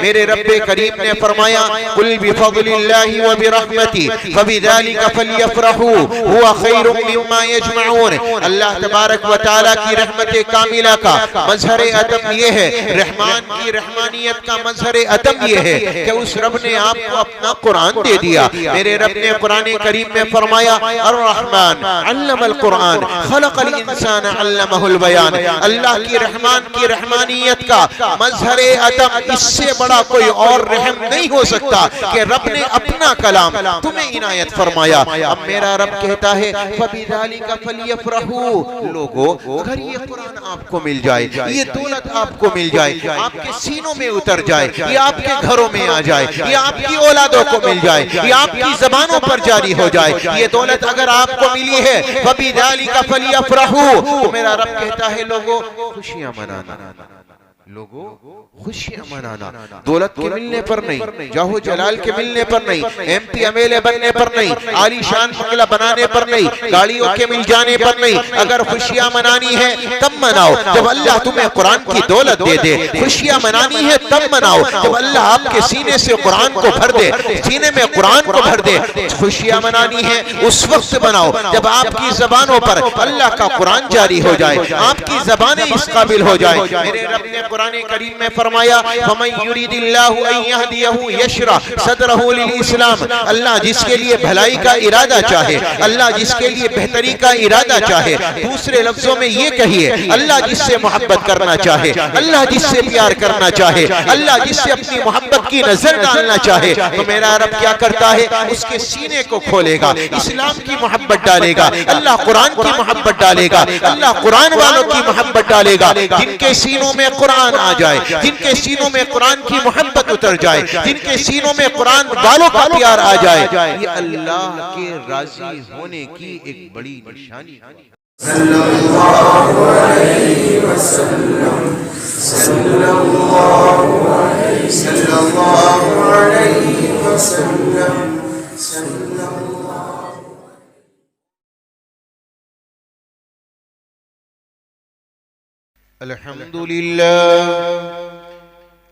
मेरे रब्बे करीम ने फरमाया कुल बिफज़लिल्लाहि व बिरहमति फबिज़ालिका फलयफ़रहू हुवा खैरुम मिम्मा यजमऊन। अल्लाह तबारक व तआला की रहमत कामिला का मजहर अतम ये है, रहमान की रहमानियत का मजहर अतम ये है कि उस रब ने आपको अपना कुरान दे दिया। मेरे रब ने कुरान करीम में फरमाया अर्रहमान अल्लमल कुरान खलक़ल इंसान अल्लमहुल बयान। अल्लाह की रहमान की रहमानियत का मजहर अतम, इससे बड़ा कोई और रहम नहीं हो सकता कि रब ने अपना कलाम तुम्हें इनायत फरमाया। अब मेरा रब कहता है फबिज़ालिका फलयफ़रहू, लोगों अगर ये कुरान आपको मिल जाए, ये दौलत आपको मिल जाए, आपके सीनों में उतर जाए, ये आपके घरों में आ जाए, ये आपकी औलादों को मिल जाए, ये आपकी जबानों पर जारी हो जाए, ये दौलत अगर आपको मिली है फबिज़ालिका फलयफ़रहू, तो मेरा रब कहता है लोगों खुशियां मनाना, लोगों खुशियां मनाना। दौलत के मिलने पर नहीं, जाहो जलाल के मिलने पर नहीं, एमपी एमएलए बनने पर नहीं, आलीशान बंगला बनाने पर नहीं, गाड़ियों के मिल जाने पर नहीं, अगर खुशियां मनानी है तब मनाओ जब अल्लाह तुम्हें कुरान की दौलत दे दे। खुशियां मनानी है तब मनाओ जब अल्लाह आपके सीने से कुरान को भर दे, सीने में कुरान को भर दे। खुशियां मनानी है उस वक्त बनाओ जब आपकी जबानों पर अल्लाह का कुरान जारी हो जाए, आपकी जबानें इस काबिल हो जाए। मेरे रब ने कुरान करीम में फरमाया फमन युरिदिल्लाहु अन यहदियहु यशरह सदरहु लिल इस्लाम। अल्लाह जिसके लिए भलाई का इरादा चाहे, अल्लाह जिसके लिए बेहतरी का इरादा चाहे, दूसरे लफ्जों में ये कहिए अल्लाह जिससे मोहब्बत करना चाहे, अल्लाह जिससे प्यार करना चाहे, अल्लाह जिससे अपनी मोहब्बत की नजर डालना चाहे, तो मेरा रब क्या करता है उसके सीने को खोलेगा, इस्लाम की मोहब्बत डालेगा, अल्लाह कुरान की मोहब्बत डालेगा, अल्लाह कुरान वालों की मोहब्बत डालेगा। जिनके सीनों में कुरान आ जाए, जिनके सीनों में कुरान की मोहब्बत उतर जाए, जिनके सीनों में कुरान वालों का प्यार आ जाए, ये अल्लाह के राजी होने की एक बड़ी निशानी है। सल्लल्लाहु अलैहि वसल्लम, सल्लल्लाहु अलैहि वसल्लम, सल्लल्लाहु।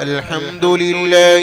अल्हम्दुलिल्लाह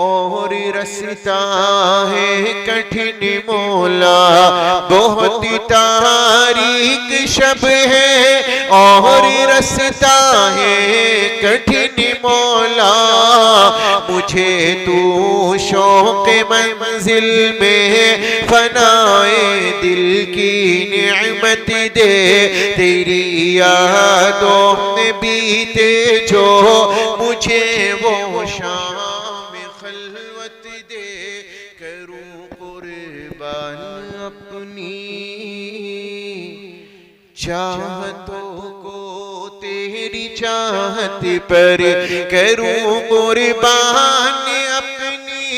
और रस्ता है कठिन मौला, बहुत तारीक शब है और रस्ता है कठिन मौला, मुझे तू शौक मंजिल में फनाए दिल की निअमत दे, तेरी यादों में बीते जो मुझे वो शाम खलवत दे, करूं कुर्बान अपनी चाहतों को तेरी चाहत पर, करूं कुर्बान अपनी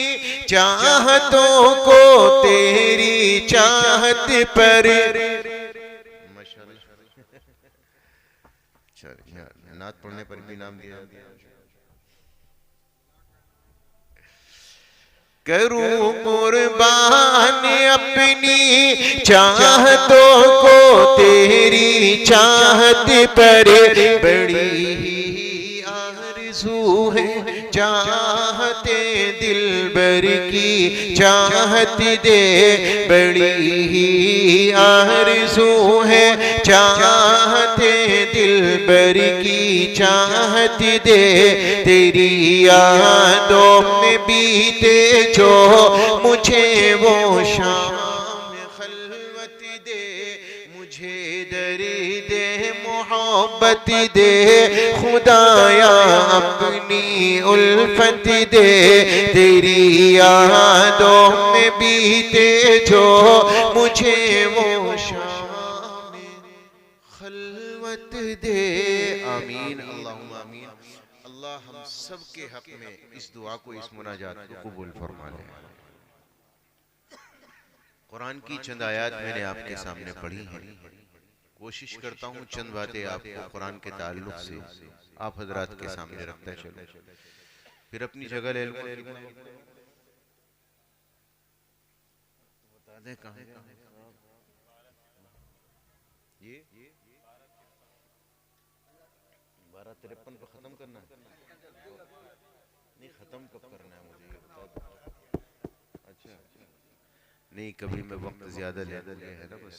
चाहतों को तेरी चाहत पर। नात पढ़ने पर भी नाम दिया। करूं कुर्बान अपनी चाहतों को तेरी चाहत पर, बड़ी ही आरज़ू है चाहते दिलबर की चाहत दे, बड़ी ही आरज़ू है चाहते दिलबर की चाहत दे, तेरी यादों में बीते जो मुझे वो शाम खलवत दे, मुझे दर्द मोहब्बत दे खुदाया अपनी उल्फत दे, तेरी यादों में बीते जो मुझे वो शाम खलवत दे। आमीन अल्लाहुम्मा आमीन। अल्लाह हम सब के हक में इस दुआ को, इस मुनाजात को कबूल फरमा ले। कुरान की चंद आयत मैंने आपके सामने पढ़ी हैं, कोशिश करता हूँ चंद बातें आपको कुरान के ताल्लुक से आप हजरात के सामने रखता चलूं, फिर अपनी जगह ले लूं। बता दें कहां ये 12:53 पे खत्म करना है? नहीं, खत्म कब करना है मुझे ये बता दो। अच्छा, नहीं कभी मैं वक्त ज्यादा ले है ना, बस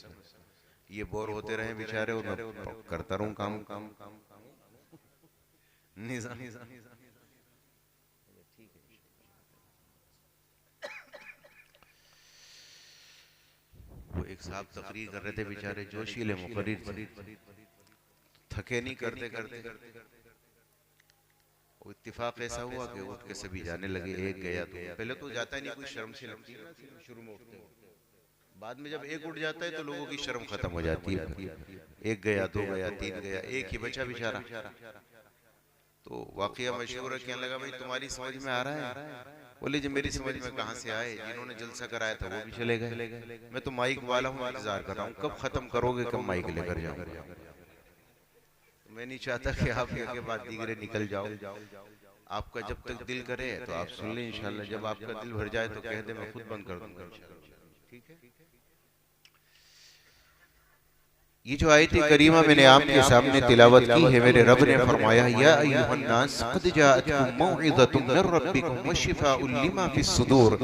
ये बोर होते रहे बेचारे और मैं करता रहूं काम। वो एक साहब तकरीर कर रहे थे बेचारे, जोशीले मुकर्रिर थे, थके नहीं करते करते वो इत्तिफाक ऐसा हुआ कि उठ के सभी जाने लगे। एक गया तो पहले तो जाता ही नहीं, कोई शर्म से लगती है शुरू में उठते, बाद में जब एक उठ जाता है तो लोगों की शर्म खत्म हो जाती है। एक गया, दो गया, तीन गया, एक ही बचा बेचारा। तो वाकया मशहूर है, कहने लगा भाई तुम्हारी समझ में आ रहा है? बोले जी मेरी समझ में कहां से आए, जिन्होंने जलसा कराया था वो भी चले गए, मैं तो माइक वाला हूँ, इंतजार कर रहा हूँ कब खत्म करोगे, कब माइक लेकर जाओ। मैं नहीं चाहता कि आप के बाद दीगरे निकल जाओ। आपका जब तक दिल करे तो आप सुन लें, इंशाल्लाह जब आपका दिल भर जाए तो कह दे मैं खुद बंद कर दूंगा, ठीक है। ये जो आयत करीमा मैंने आपके सामने तिलावत की है, मेरे रब ने फरमाया या अय्युहन नास क़द जाअतकुम मौइज़तुम मिर रब्बिकुम व शिफ़ाउन लिमा फ़िस सुदूर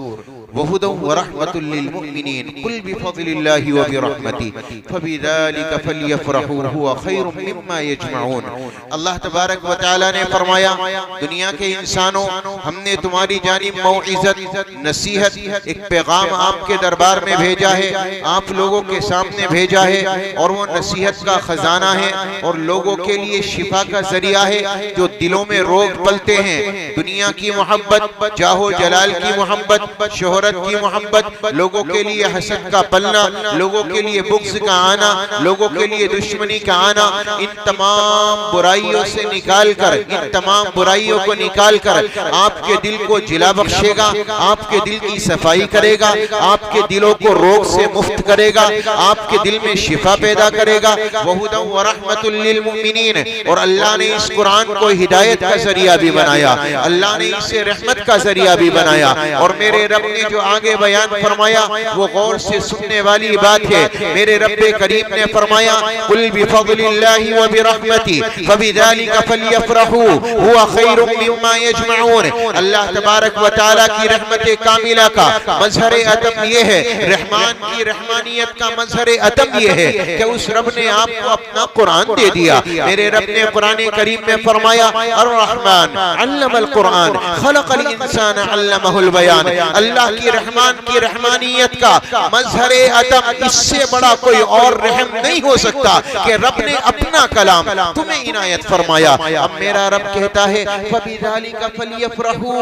व हुदन व रहमतुल लिल मुमिनीन कुल बिफ़ज़लिल्लाहि व बिरहमतिही फ़बिज़ालिका फ़ल्यफ़रहू हुवा ख़ैरुम मिम्मा यजमऊन। अल्लाह तबारक व तआला ने फरमाया, दुनिया के इंसानों, हमने तुम्हारी जानिब मौइज़त, नसीहत, एक पैगाम आपके दरबार में भेजा है, आप लोगों के सामने भेजा है, और वो नसीहत का खजाना है और लोगों के लिए शिफा का जरिया है। जो दिलों में रोग पलते हैं, दुनिया की मोहब्बत, जाहो जलाल की मोहब्बत, शोहरत की मोहब्बत, लोगों के लिए हसद का पलना, लोगों के लिए बुग़्ज़ का आना, लोगों के लिए दुश्मनी का आना, इन तमाम बुराइयों से निकाल कर, इन तमाम बुराइयों को निकाल कर आपके दिल को जिला बख्शेगा, आपके दिल की सफाई करेगा, आपके दिलों को रोग से मुक्त करेगा, आपके दिल में शिफा पैदा करेगा। वहुदन व रहमतुल लिल मुमिनीन, और अल्लाह ने इस कुरान को हिदायत का जरिया भी बनाया, अल्लाह ने इसे रहमत का जरिया भी बनाया। और मेरे रब ने जो आगे बयान फरमाया वो गौर से सुनने वाली बात है। मेरे रब्बे करीम ने फरमाया कुल बिफज़लिल्लाहि व बिरहमति फबिज़ालिका फलयफ़रहू हुवा खैरुम मिम्मा यजमऊन। अल्लाह तबारक व तआला की रहमत कामिला का मजहर अतम ये है, रहमान की रहमानियत का मजहर अतम ये है कि उस रब ने आपको अपना कुरान दे दिया। मेरे रब ने कुरान करीम में फरमाया अर्रहमान अल्लमल कुरान खलकल इंसान अल्लमहुल बयान। अल्लाह की रहमान की रहमानियत का मजहर अतम, इससे बड़ा कोई और रहम नहीं हो सकता कि रब ने अपना कलाम तुम्हें इनायत फरमाया। अब मेरा रब कहता है फबिज़ालिका फलयफ़रहू,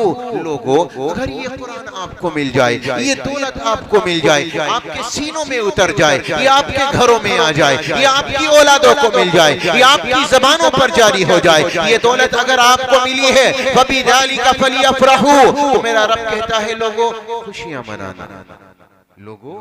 लोगों अगर ये कुरान आपको मिल जाए, ये दौलत आपको मिल जाए, आपके सीनों में उतर जाए, ये आपके घरों में आ जाए, ये आपकी औलादों को मिल जाए, ये आपकी जबानों पर जारी हो जाए, ये दौलत अगर आपको मिली है फबिज़ालिका फलयफ़रहू, तो मेरा रब कहता है लोगों खुशियां मनाना, लोगों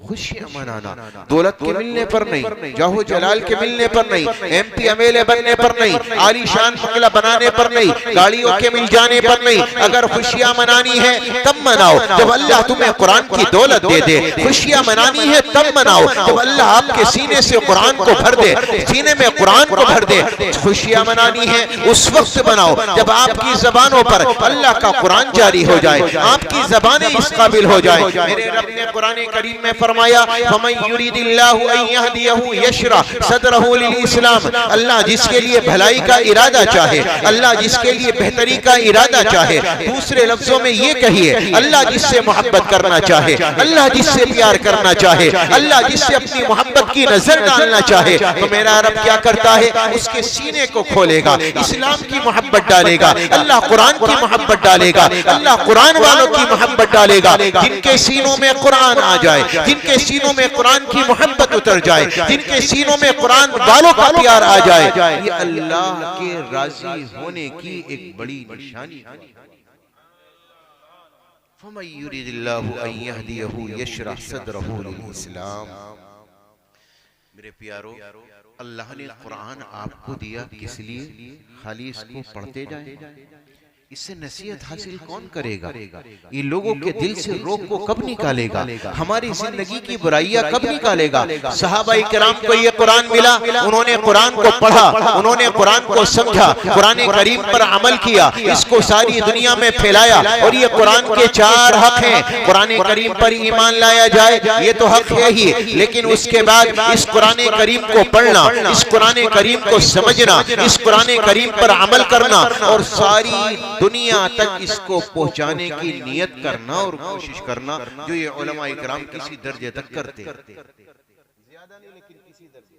खुशियां मनाना। दौलत के मिलने पर नहीं, जाहो जलाल के मिलने पर नहीं, एमपी एमएलए बनने पर नहीं, आलीशान बंगला बनाने पर नहीं, गाड़ियों के मिल जाने पर नहीं। अगर खुशियां मनानी है तब मनाओ जब अल्लाह तुम्हें कुरान की दौलत दे दे। खुशियां मनानी है तब मनाओ जब अल्लाह आपके सीने से कुरान को भर दे, सीने में कुरान को भर दे। खुशियां मनानी है उस वक्त बनाओ जब आपकी जबानों पर अल्लाह का कुरान जारी हो जाए, आपकी जबानें इस काबिल हो जाए। मेरे रब ने कुरान करीम में फरमाया फमन युरिदिल्लाहु अन यहदियहु यशरह सदरहु लिल इस्लाम। अल्लाह जिसके लिए भलाई का इरादा चाहे, अल्लाह जिसके लिए बेहतरी का इरादा चाहे, दूसरे लफ्जों में ये कहिए अल्लाह जिससे मोहब्बत करना चाहे, अल्लाह जिससे प्यार करना चाहे, अल्लाह जिससे अपनी मोहब्बत की नजर डालना चाहे, तो मेरा रब क्या करता है उसके सीने को खोलेगा, इस्लाम की मोहब्बत डालेगा, अल्लाह कुरान की मोहब्बत डालेगा, अल्लाह कुरान वालों की मोहब्बत डालेगा। जिनके सीनों में कुरान आ जाए, जिनके सीनों में कुरान की मोहब्बत उतर जाए, जिनके सीनों में कुरान वालों का प्यार आ जाए, ये अल्लाह के राजी होने की एक बड़ी निशानी है। फमन युरिदिल्लाहु अन यहदियहु यशरह सदरहु लिल इस्लाम। मेरे प्यारो, अल्लाह ने कुरान आपको दिया किस लिए? खाली इसको पढ़ते जाए, इससे नसीहत हासिल कौन करेगा? ये लोगों के दिल से रोग को कब निकालेगा? हमारी जिंदगी की बुराइयां कब निकालेगा? सहाबाई किराम को ये कुरान मिला, उन्होंने कुरान को पढ़ा, उन्होंने कुरान को समझा, कुरान करीम पर अमल किया, इसको सारी दुनिया में फैलाया। और ये कुरान के चार हक हैं। कुरान करीम पर ईमान लाया जाए, ये तो हक है ही, लेकिन उसके बाद इस कुरान करीम को पढ़ना, इस कुरान करीम को समझना, इस कुरान करीम पर अमल करना और सारी दुनिया तक इसको पहुंचाने की नियत करना और कोशिश करना, जो ये उलमा इकराम किसी दर्जे तक करते, ज्यादा नहीं लेकिन किसी दर्जे।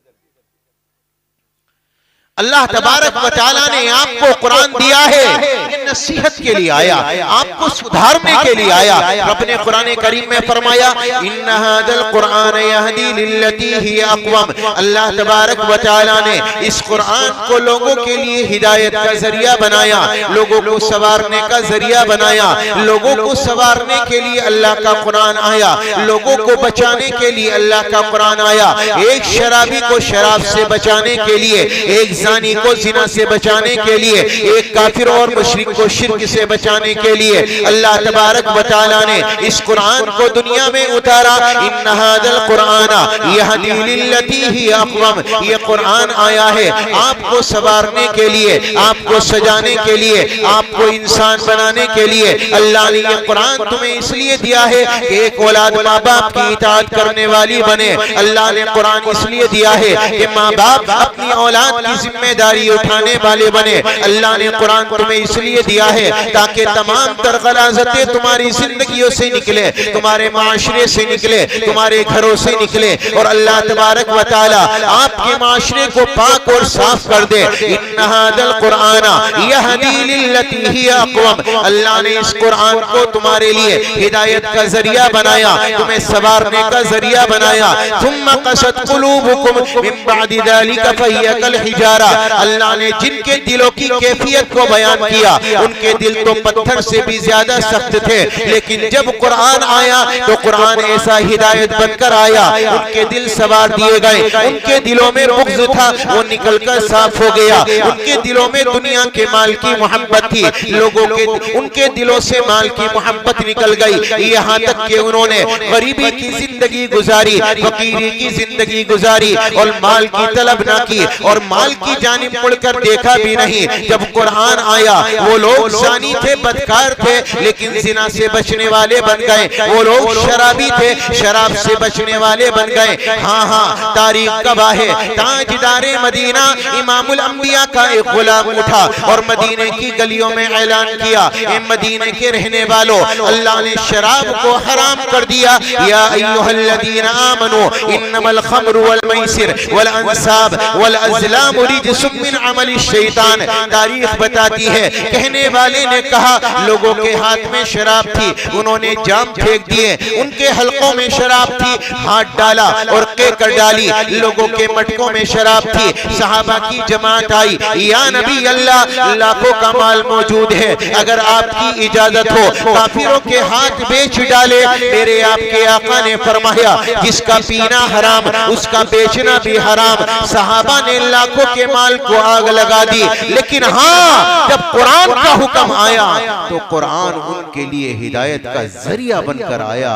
अल्लाह तबारक व तआला ने आपको कुरान दिया है, ये नसीहत के लिए आया, आपको सुधारने के लिए आया। रब ने कुरान करीम में फरमाया इन्ना हादल कुरान यहदी लिल्लती हिया अक़वम। अल्लाह तबारक व तआला ने इस कुरान को लोगों के लिए हिदायत का जरिया बनाया, लोगों को संवारने का जरिया बनाया। लोगों को संवारने के लिए अल्लाह का कुरान आया, लोगों को बचाने के लिए अल्लाह का कुरान आया। एक शराबी को शराब से बचाने के लिए, एक जानी को जिना से बचाने के लिए, एक काफिर और मुशरिक को शिर्क से बचाने के लिए अल्लाह तबारक व तआला ने इस कुरान को दुनिया में उतारा। इन्ना हादल कुरान यहदी लिल्लती हिया अक़वम। ये कुरान आया है आपको संवारने के लिए, आपको सजाने के लिए, आपको इंसान बनाने के लिए। अल्लाह ने ये कुरान तुम्हें इसलिए दिया है कि एक औलाद माँ बाप की इताअत करने वाली बने। अल्लाह ने कुरान इसलिए दिया है कि माँ बाप अपनी औलाद की जिम्मेदारी उठाने वाले बने। अल्लाह ने कुरान तुम्हें इसलिए दिया है ताकि तमाम तर गलाज़तें तुम्हारी जिंदगियों से निकले, तुम्हारे माशरे से निकले, तुम्हारे घरों से निकले और अल्लाह तबारक व तआला आपके माशरे को पाक और साफ कर दे। इन्ना हादल कुरान यहदी लिल्लती हिया अक़वम। अल्लाह ने इस कुरान को तुम्हारे लिए हिदायत का जरिया बनाया, तुम्हें संवारने का जरिया बनाया। थुम्मा क़सत क़ुलूबुकुम मिन बअदि ज़ालिका फ़हिया कल हिजारा। गुजारा। अल्लाह ने जिनके दिलों की कैफियत को बयान किया, उनके दिल तो पत्थर से भी ज्यादा सख्त थे, लेकिन जब कुरान आया तो कुरान ऐसा हिदायत बनकर आया, उनके दिल सवार दिए गए। उनके दिलों में बुग़्ज़ था, वो निकलकर साफ हो गया। उनके दिलों में दुनिया के माल की मोहब्बत थी, लोगों के उनके दिलों से माल की मोहब्बत निकल गई। यहाँ तक कि उन्होंने गरीबी की जिंदगी गुजारी, फकीरी की जिंदगी गुजारी और माल की तलब ना की और माल की जानिब मुड़कर देखा भी नहीं। जब कुरान आया, वो लोग ज़ानी थे, बदकार थे, लेकिन जिना से बचने वाले बन गए। वो लोग शराबी थे, शराब से बचने वाले बन गए। हाँ हाँ, तारीख गवाह है, ताजदारे मदीना इमामुल अंबिया का एक गुलाम उठा और मदीने की गलियों में ऐलान किया, ए मदीने के रहने वालों, अल्लाह ने शराब को हराम कर दिया। या अय्युहल्लज़ीना आमनू इन्नमल खम्रु वल मैसिर वल अंसाब वल अज़लामु रिज्सुम मिन अमलि शैतान। तारीख बताती है, कहने वाले ने कहा, लोगों के हाथ में शराब थी, उन्होंने जाम फेंक दिए, उनके हलकों में शराब थी, हाथ डाला और केकर डाली, लोगों के मटकों में शराब थी। सहाबा की जमात आई, या नबी अल्लाह, लाखों का माल मौजूद है, अगर आपकी इजाजत हो काफिरों के हाथ बेच डाले। मेरे आपके आका ने फरमाया, जिसका पीना हराम उसका बेचना भी हराम। सहाबा ने लाखों के माल को आग लगा दी, लेकिन हाँ, जब कुरान का हुक्म आया तो कुरान उनके लिए हिदायत का जरिया बनकर आया।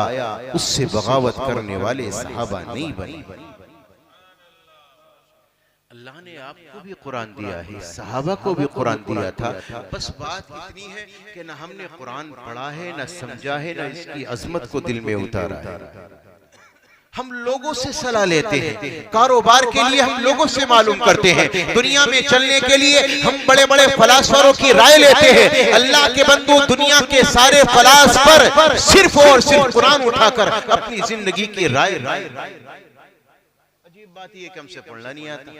उससे बगावत करने वाले सहाबा नहीं बने। अल्लाह ने आपको भी कुरान दिया है, सहाबा को भी कुरान दिया था। बस बात इतनी है कि न हमने कुरान पढ़ा है, न समझा है, न इसकी अजमत को दिल में उतारा है। हम लोगों से सलाह लेते हैं, कारोबार के लिए हम लोगों से मालूम करते हैं, दुनिया में चलने के लिए हम बड़े बड़े फलासफरों की राय लेते हैं। अल्लाह के बंदो, दुनिया के सारे फलासफर सिर्फ और सिर्फ कुरान उठाकर अपनी जिंदगी की राय। अजीब बात यह कि हमसे पढ़ना नहीं आता,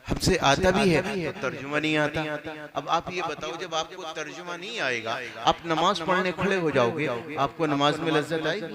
हमसे आता भी है तो तर्जुमा नहीं आता। अब आप ये बताओ, जब आपको तर्जुमा नहीं आएगा, आप नमाज पढ़ने खड़े हो जाओगे, आपको नमाज में लज्जत आएगी?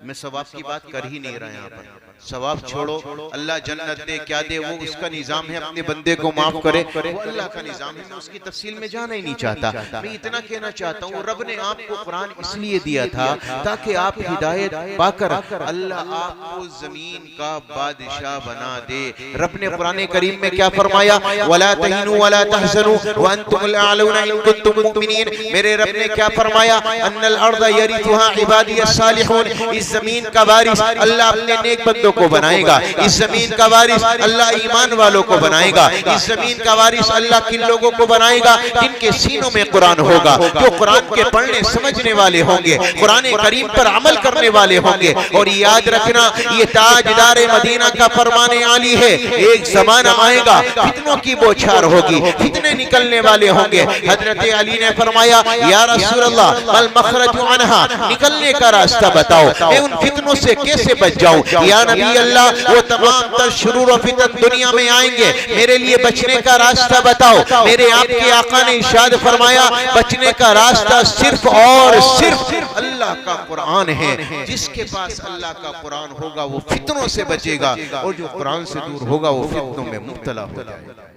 मैं सवाब की बात कर ही नहीं रहा यहाँ पर। सवाब छोड़ो, अल्लाह जन्नत दे क्या दे वो उसका निजाम है, अपने बंदे को माफ करे वो अल्लाह का निजाम है। मैं उसकी तफसील में जाना ही नहीं चाहता। मैं इतना कहना चाहता हूँ, रब ने आपको कुरान इसलिए दिया था ताकि आप हिदायत पाकर अल्लाह आपको जमीन का बादशाह बना दे। रब ने कुरान करीम में क्या फरमाया, वला तहीनु वला तहज़नु व अंतुमुल अअलौना इन कुंतुम मुमिनीन। मेरे रब ने क्या फरमाया, अन्नल अर्ज़ यरिथुहा इबादियस सालिहून। इस जमीन का वारिस अल्लाह अपने नेक बंदों को बनाएगा। इस जमीन का वारिस अल्लाह ईमान वालों को बनाएगा। इस जमीन का वारिस अल्लाह किन लोगों को बनाएगा, जिनके सीनों में कुरान होगा, जो कुरान के पढ़ने समझने वाले होंगे, कुरान करीम पर अमल करने वाले होंगे। और याद रखना, ये ताजदार मदीना का फरमाने आली है, एक जमाना आएगा फितनों की बौछार होगी, फितने निकलने वाले होंगे। हजरत अली ने फरमाया, या रसूल अल्लाह, मल मखरजु अन्हा, निकलने का रास्ता बताओ, मैं उन फितनों से कैसे बच जाऊं। या नबी अल्लाह, वो तमाम तर शुरूर और फितन दुनिया में आएंगे, मेरे लिए बचने का रास्ता बताओ। मेरे आपके आका ने इरशाद फरमाया, बचने का रास्ता सिर्फ और सिर्फ अल्लाह का कुरान है। जिसके पास अल्लाह का कुरान होगा वो फितनों से बचेगा, और जो कुरान से दूर होगा वो फितनों में मुब्तला हो जाएगा।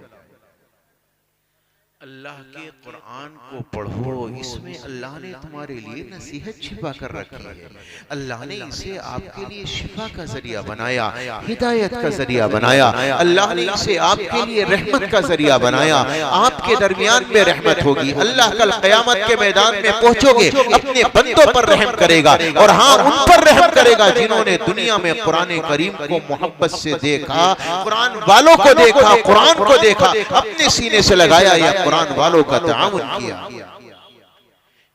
अल्लाह के कुरान को पढ़ो, इसमें अल्लाह ने तुम्हारे लिए नसीहत छिपा कर रखी है। अल्लाह ने इसे आपके लिए शिफा का जरिया बनाया, हिदायत का जरिया बनाया। अल्लाह ने इसे आपके लिए रहमत का जरिया बनाया। आपके दरमियान में रहमत होगी। अल्लाह कल क़यामत के मैदान में पहुंचोगे, अपने बंदों पर रहम करेगा, और हाँ, उन पर रहम करेगा जिन्होंने दुनिया में कुरान करीम को मोहब्बत से देखा, कुरान वालों को देखा, कुरान को देखा, अपने सीने से लगाया या कुरान वालों का ताउन किया।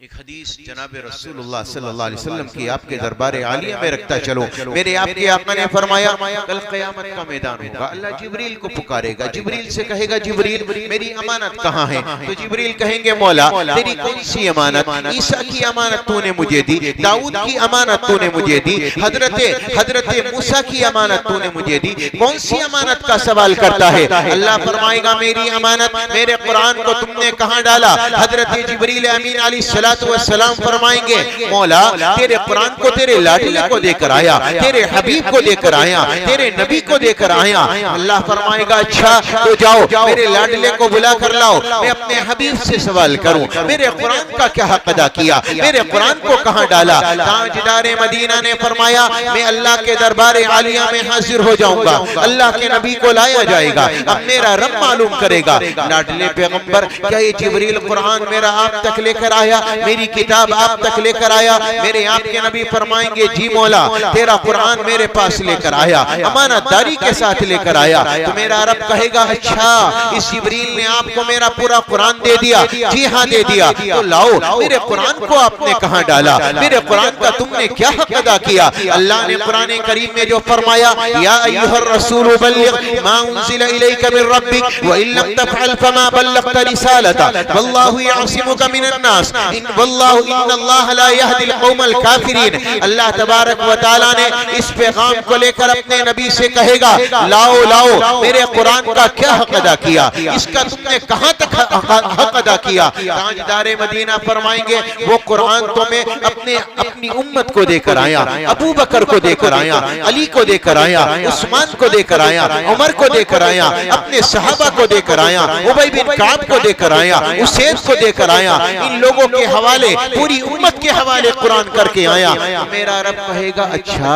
एक हदीस जनाब रसूलुल्लाह सल्लल्लाहु अलैहि वसल्लम की आपके दरबार आलिया में रखता चलो। मेरे आपके आका ने फरमाया, कल क़यामत का मैदान होगा, अल्लाह जिब्रील को पुकारेगा, जिब्रील से कहेगा, जिब्रील मेरी अमानत कहाँ है? तो जिब्रील कहेंगे, मौला तेरी कौन सी अमानत? ईसा की अमानत तूने मुझे दी, दाऊद की अमानत तूने मुझे दी, हजरत मूसा की अमानत तूने मुझे दी, कौन सी अमानत का सवाल करता है? अल्लाह फरमाएगा, मेरी अमानत, मेरे कुरान को तुमने कहाँ डाला? हजरत जिब्रील अमीन अलैहिस्सलाम अलैहिस्सलाम फरमाएंगे मौला तेरे कुरान को तेरे लाडले को देकर आया, तेरे हबीब को देकर आया, तेरे नबी को देकर आया। अल्लाह फरमाएगा अच्छा तो जाओ मेरे लाडले को बुला कर लाओ, मैं अपने हबीब से सवाल करूं मेरे कुरान का क्या हक अदा किया, मेरे कुरान को कहां डाला। ताजदार मदीना ने फरमाया मैं अल्लाह के दरबार आलिया में हाजिर हो जाऊंगा, अल्लाह के नबी को लाया जाएगा, अब मेरा रब मालूम करेगा लाडले पैगंबर क्या ये जिब्रील कुरान मेरा आप तक लेकर आया, मेरी किताब आप तक लेकर आया। मेरे आपके नबी फरमाएंगे जी मौला तेरा कुरान मेरे पास लेकर आया, अमानतदारी के साथ लेकर आया। तो मेरा रब कहेगा अच्छा इस जिब्रील ने आपको मेरा पूरा कुरान दे दिया, जी हाँ दे दिया, तो लाओ मेरे कुरान को आपने कहां डाला, मेरे कुरान का तुमने क्या हक अदा किया। अल्लाह ने कुरान करीम में जो फरमाया या अय्युहर रसूल बल्लिग मा उनज़िला इलैका मिन रब्बिक व इन लम तफअल फमा बल्लगत रिसालता वल्लाहु यअसिमुका मिनन नास वल्लाहु इन्नल्लाह ला यहदिल कौमल काफिरीन। अल्लाह तबारक व तआला ने इस पैगाम को लेकर अपने नबी से कहेगा लाओ मेरे कुरान का क्या हक अदा किया, इसका तुमने कहां तक हक अदा किया। ताजदार मदीना फरमाएंगे वो कुरान तो मैं अपनी उम्मत को देकर आया, अबू बकर को देकर आया, अली को देकर आया, उस्मान को देकर आया, उमर को देकर आया, अपने सहाबा को देकर आया, उबई बिन काब को देकर आया, उसैद को देकर आया, इन लोगों के हवाले पूरी उम्मत के हवाले कुरान करके आया। मेरा रब कहेगा अच्छा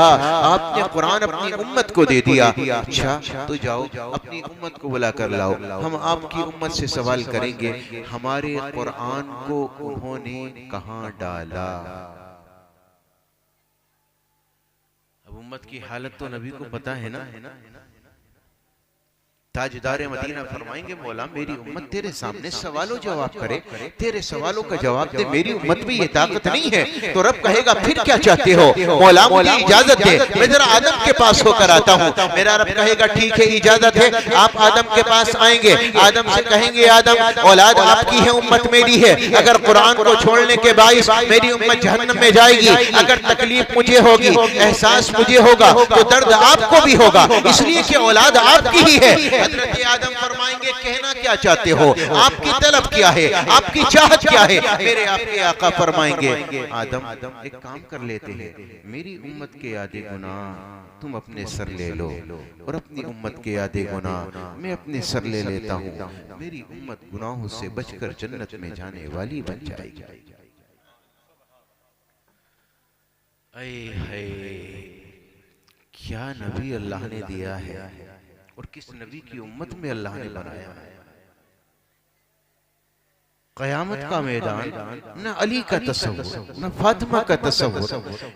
आपने कुरान अपनी उम्मत को दे दिया, अच्छा तो जाओ अपनी उम्मत को बुला कर लाओ, हम आपकी उम्मत से सवाल करेंगे हमारे कुरान को उन्होंने कहां डाला। अब उम्मत की हालत तो नबी को पता है ना। ताजदार मदीना फरमाएंगे मौला मेरी उम्मत तेरे सामने सवालों जवाब करे, तेरे सवालों का जवाब दे, मेरी उम्मत में ये ताकत नहीं है। तो रब कहेगा फिर क्या चाहते हो मौला मुझे इजाजत दे, मैं जरा आदम के पास होकर आता हूँ। मेरा रब कहेगा ठीक है इजाजत है, आप आदम के पास आएंगे, आदम से कहेंगे आदम औलाद आपकी है उम्मत मेरी है, अगर कुरान को छोड़ने के बाइस मेरी उम्मत जहन्नम में जाएगी, अगर तकलीफ मुझे होगी, एहसास मुझे होगा तो दर्द आपको भी होगा, इसलिए कि औलाद आपकी ही है। हजरत आदम फरमाएंगे कहना क्या चाहते हो, आपकी तलब क्या है, आपकी चाहत क्या है। मेरे आपके आका फरमाएंगे आदम एक काम कर लेते हैं, मेरी उम्मत के आधे गुनाह तुम अपने सर ले लो और अपनी उम्मत के आधे गुनाह मैं अपने सर ले लेता हूँ, मेरी उम्मत गुनाहों से बचकर जन्नत में जाने वाली बन जाएगी। क्या नबी अल्लाह ने दिया है और किस नबी की उम्मत में अल्लाह ने बनाया है। क़यामत का मैदान न अली का तस्वुर, न फातिमा का तस्वुर,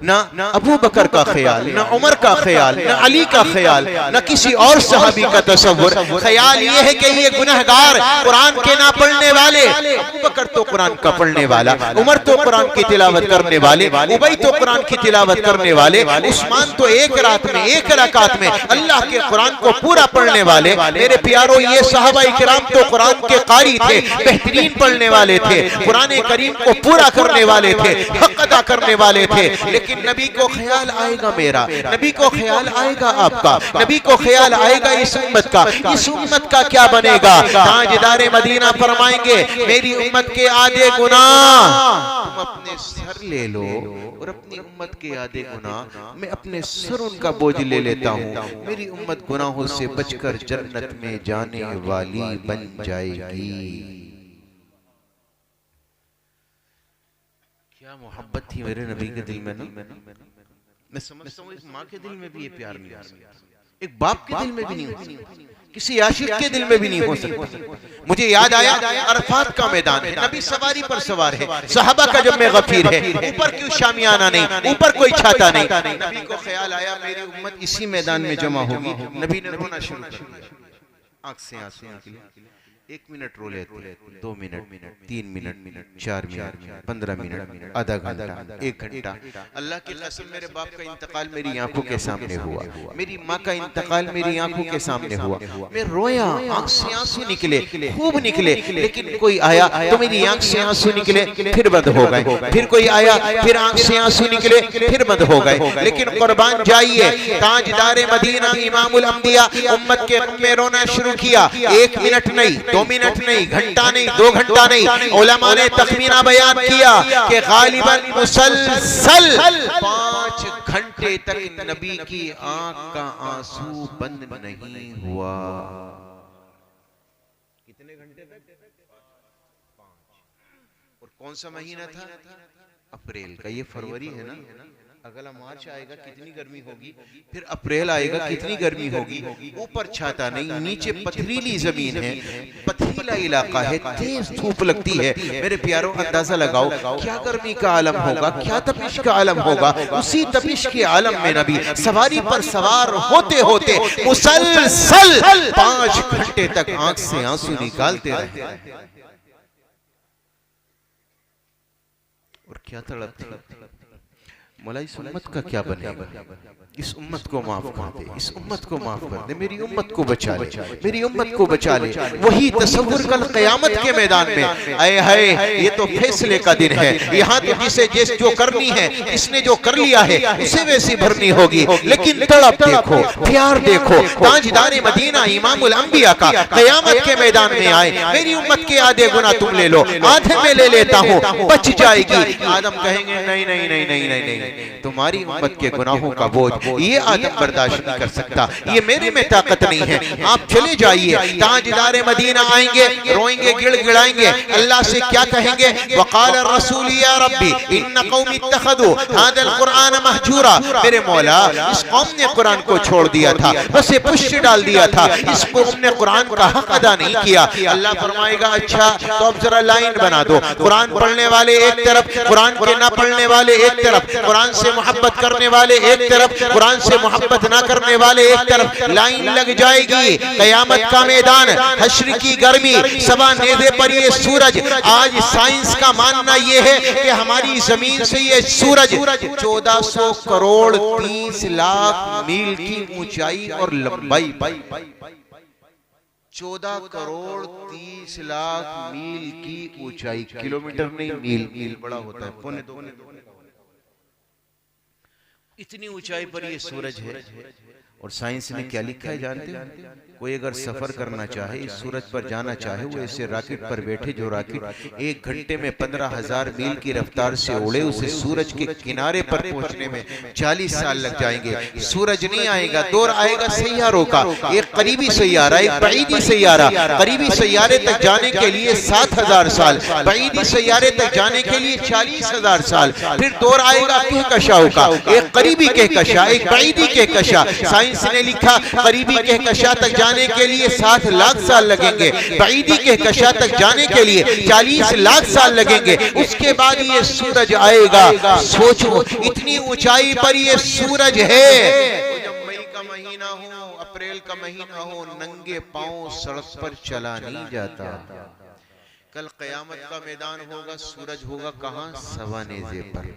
न अबू बकर का ख्याल, न उमर का ख्याल, न अली का ख्याल, न किसी और सहाबी का तस्वुर। ख्याल ये है कि ये गुनहगार कुरान के ना पढ़ने वाले, अबू बकर तो कुरान का पढ़ने वाला, उमर तो कुरान की तिलावत करने वाले, उबई तो कुरान की तिलावत करने वाले, उस्मान तो एक रात में एक रकात में अल्लाह के कुरान को पूरा पढ़ने वाले। मेरे प्यारो ये सहाबा इकराम तो कुरान के कारी थे, बेहतरीन पढ़ने वाले थे, कुरान करीम को पूरा करने वाले थे, हक अदा करने वाले थे। लेकिन नबी को ख्याल आएगा मेरा, नबी को ख्याल आएगा आपका, नबी को ख्याल आएगा इस उम्मत का, इस उम्मत का क्या बनेगा। ताजदार मदीना फरमाएंगे मेरी उम्मत के आधे गुनाह तुम अपने सर ले लो और अपनी उम्मत के आधे गुनाह मैं अपने सर उनका बोझ ले लेता हूँ, मेरी उम्मत गुनाहों से बचकर जन्नत में जाने वाली बन जाएगी। क्या मोहब्बत थी मेरे नबी के दिल में ना। मैं समझता हूँ एक माँ के दिल में भी ये प्यार नहीं हो सकता, एक बाप के दिल में भी नहीं हो सकता, किसी आशिक के दिल में भी नहीं हो सकता। मुझे याद आया अरफात का मैदान है, नबी सवारी पर सवार है, सहाबा का जब में गफीर है, ऊपर क्यों शामियाना नहीं, ऊपर कोई छाता नहीं। नबी को ख्याल आया मेरी उम्मत इसी मैदान में जमा होगी, नबी ने रोना शुरू कर दिया, आंख से आंसू निकले। 1 मिनट रो लेते, 2 मिनट, 3 मिनट, 4 मिनट, 15 मिनट, आधा घंटा, 1 घंटा। अल्लाह की कसम मेरे बाप का इंतकाल मेरी आंखों के सामने हुआ, मेरी माँ का इंतकाल मेरी आंखों के सामने हुआ। मैं रोया, आंख से आंसू निकले, खूब निकले, लेकिन कोई आया तो मेरी आंख से आंसू निकले फिर बंद हो गए, फिर कोई आया फिर आंख से आंसू निकले फिर बंद हो गए। लेकिन कुर्बान जाइए ताजदार मदीना इमामुल अंबिया उम्मत के में रोना शुरू किया। 1 मिनट नहीं, 2 2 मिनट नहीं, घंटा नहीं, 2 घंटा नहीं, उलमा ने तखमीना बयान किया कि गालिबन मुसलसल 5 घंटे तक नबी की आंख का आंसू बंद नहीं हुआ। कितने घंटे तक? 5। और कौन सा महीना था? अप्रैल का। ये फरवरी है ना, अगला मार्च आएगा, कितनी गर्मी होगी, फिर अप्रैल आएगा, कितनी गर्मी होगी। ऊपर छाता नहीं, नीचे पथरीली जमीन है, पथरीला इलाका है, तेज धूप लगती है। मेरे प्यारों, अंदाजा लगाओ क्या गर्मी का आलम होगा, क्या तपिश का आलम होगा। उसी तपिश के आलम में नबी सवारी पर सवार होते होते मुसलसल 5 घंटे तक आंख से आंसू निकालते रहे। और क्या तड़प थी। मौला इस उम्मत का क्या बनेगा? इस उम्मत को माफ कर दे, इस उम्मत को माफ कर दे, मेरी उम्मत को बचा ले, मेरी उम्मत को बचा ले। वही तसव्वुर कल क़यामत के मैदान में, आए हाय ये तो फैसले का दिन है। यहाँ तो जिसे जिस जो करनी है, इसने जो कर लिया है उसे वैसी भरनी होगी। लेकिन तड़प देखो, प्यार देखो, ताजदार मदीना इमामुल अंबिया का क़यामत के मैदान में आए, मेरी उम्मत के आधे गुना तुम ले लो, आधे में ले लेता हूँ, बच जाएगी। आदम कहेंगे नहीं नहीं नहीं नहीं नहीं नहीं, तुम्हारी उम्मत के गुनाहों का बोझ ये आदम बर्दाश्त नहीं कर सकता, ये मेरे में ताकत नहीं है, आप चले जाइए। ताजदार मदीना आएंगे, रोएंगे, गिड़गिड़ाएंगे, अल्लाह से क्या कहेंगे? वक़ाल रसूल या रब्बी इन्न कौमी इत्तखदू हादल कुरान महजूरा। मेरे मौला, इस कौम ने कुरान को छोड़ दिया था, बस पुष्ट डाल दिया था, इस कौम ने कुरान का हक अदा नहीं किया। अल्लाह फरमाएगा अच्छा तो अब जरा लाइन बना दो, कुरान पढ़ने वाले एक तरफ, कुरान के ना पढ़ने वाले एक तरफ, कुरान से मोहब्बत करने वाले एक तरफ, कुरान से मोहब्बत ना करने वाले एक तरफ। लाइन लग जाएगी, कयामत का मैदान, हश्र की गर्मी, सवा नेज़े पर ये सूरज। आज साइंस का मानना ये है कि हमारी जमीन से ये सूरज 1400 करोड़ 30 लाख मील की ऊंचाई और लंबाई, 14 करोड़ 30 लाख मील की ऊंचाई, किलोमीटर नहीं मील, मील बड़ा होता है, पौने 2, इतनी ऊंचाई पर ये सूरज है। और साइंस ने क्या लिखा है जानते हैं? कोई अगर सफर करना चाहे, इस सूरज पर जाना चाहे, वो ऐसे रॉकेट पर बैठे, जो रॉकेट 1 घंटे में 15,000 मील की रफ्तार से उड़े, उसे सूरज के किनारे पर पहुंचने में 40 साल लग जाएंगे। सूरज नहीं आएगा, दौर आएगा सैयारों का, एक करीबी सैयारा, एक बईदी सैयारा। करीबी सैयारे तक जाने के लिए 7,000 साल, बईदी सैयारे तक जाने के लिए 40,000 साल। फिर दौर आएगा कहकशाओं का, एक करीबी कहकशा, एक बईदी कहकशा। साइंस ने लिखा करीबी कहकशा तक जाने के लिए 7 लाख साल लगेंगे, बईदी कहकशा तक जाने के लिए 40 लाख साल लगेंगे। उसके बाद ये सूरज आएगा। सोचो इतनी ऊंचाई पर ये सूरज है। जब मई का महीना हो, अप्रैल का महीना हो, नंगे पांव सड़क पर चला नहीं जाता। कल कयामत का मैदान होगा, सूरज होगा कहां? सवा नेज़े पर,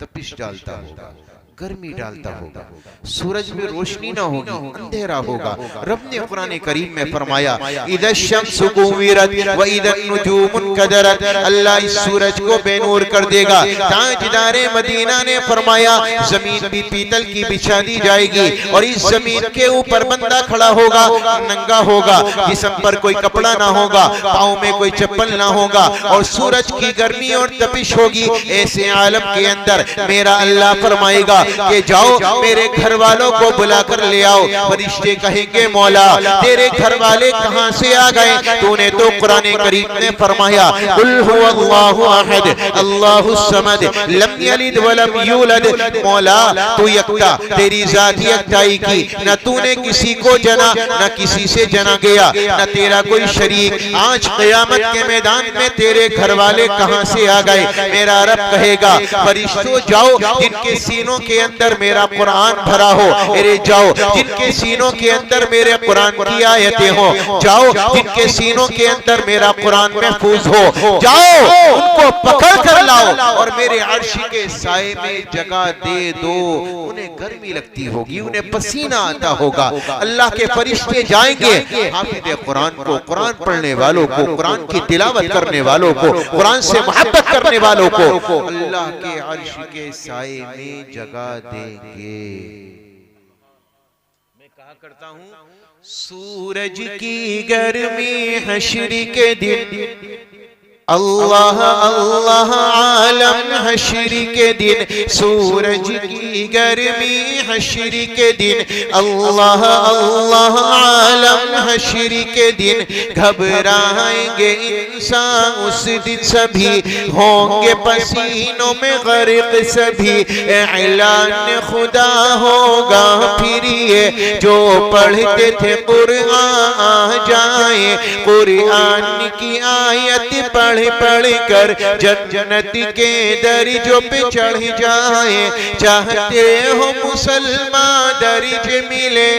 तपिश डालता होगा, गर्मी डालता होगा, सूरज में रोशनी ना होगी, अंधेरा होगा। रब ने कुरान करीम में फरमाया इदश शम्सु कुविरत व इदन नुजूमुन कदरत, अल्लाह इस सूरज को बेनूर कर देगा। ताजदार मदीना ने फरमाया जमीन भी पीतल की बिछा दी जाएगी और इस जमीन के ऊपर बंदा खड़ा होगा, नंगा होगा, जिस्म पर कोई कपड़ा ना होगा, पाँव में कोई चप्पल ना होगा और सूरज की गर्मी और तपिश होगी। ऐसे आलम के अंदर मेरा अल्लाह फरमाएगा कि जाओ मेरे घर वालों को बुला कर ले आओ। फरिश्ते कहेंगे मौला तेरे घर वाले कहां से आ गए? तूने तो कुरान करीम में फरमाया कुल हुवल्लाहु अहद अल्लाहुस समद लम यलिद व लम यूलद। मौला तू यकता, तेरी जात यकताई की, न तूने किसी को जना, न किसी से जना गया, न तेरा कोई शरीक। आज क़यामत के मैदान में तेरे घर वाले कहां से आ गए? मेरा रब कहेगा फरिश्तों जाओ जिनके सीनों के अंदर मेरा कुरान भरा हो, अरे जाओ जिनके सीनों के अंदर मेरे कुरान की आयतें हो, जाओ जिनके सीनों के अंदर मेरा कुरान महफूज हो, जाओ उनको पकड़ कर लाओ और मेरे अर्श के साए में जगह दे दो। उन्हें गर्मी लगती होगी, उन्हें पसीना आता होगा। अल्लाह के फरिश्ते जाएंगे हाफिज़ कुरान को, कुरान पढ़ने वालों को, कुरान की तिलावत करने वालों को, कुरान से मोहब्बत करने वालों को अल्लाह के अर्श के साए में जगह देंगे। मैं कहा करता हूँ, सूरज की गर्मी हश्र के दिन, अल्लाह अल्लाह आलम हश्र के दिन, सूरज की गर्मी हश्र के दिन, अल्लाह अल्लाह आलम हश्र के दिन, घबराएंगे इंसान उस दिन सभी, होंगे पसीनों में गर्क सभी, ऐलान खुदा होगा फिर ये, जो पढ़ते थे कुरान आ जाए, कुरान की आयत पढ़ कर जन्नत के दर्जों पे चढ़ जाए, चाहते हो मुसलमान दर्ज मिले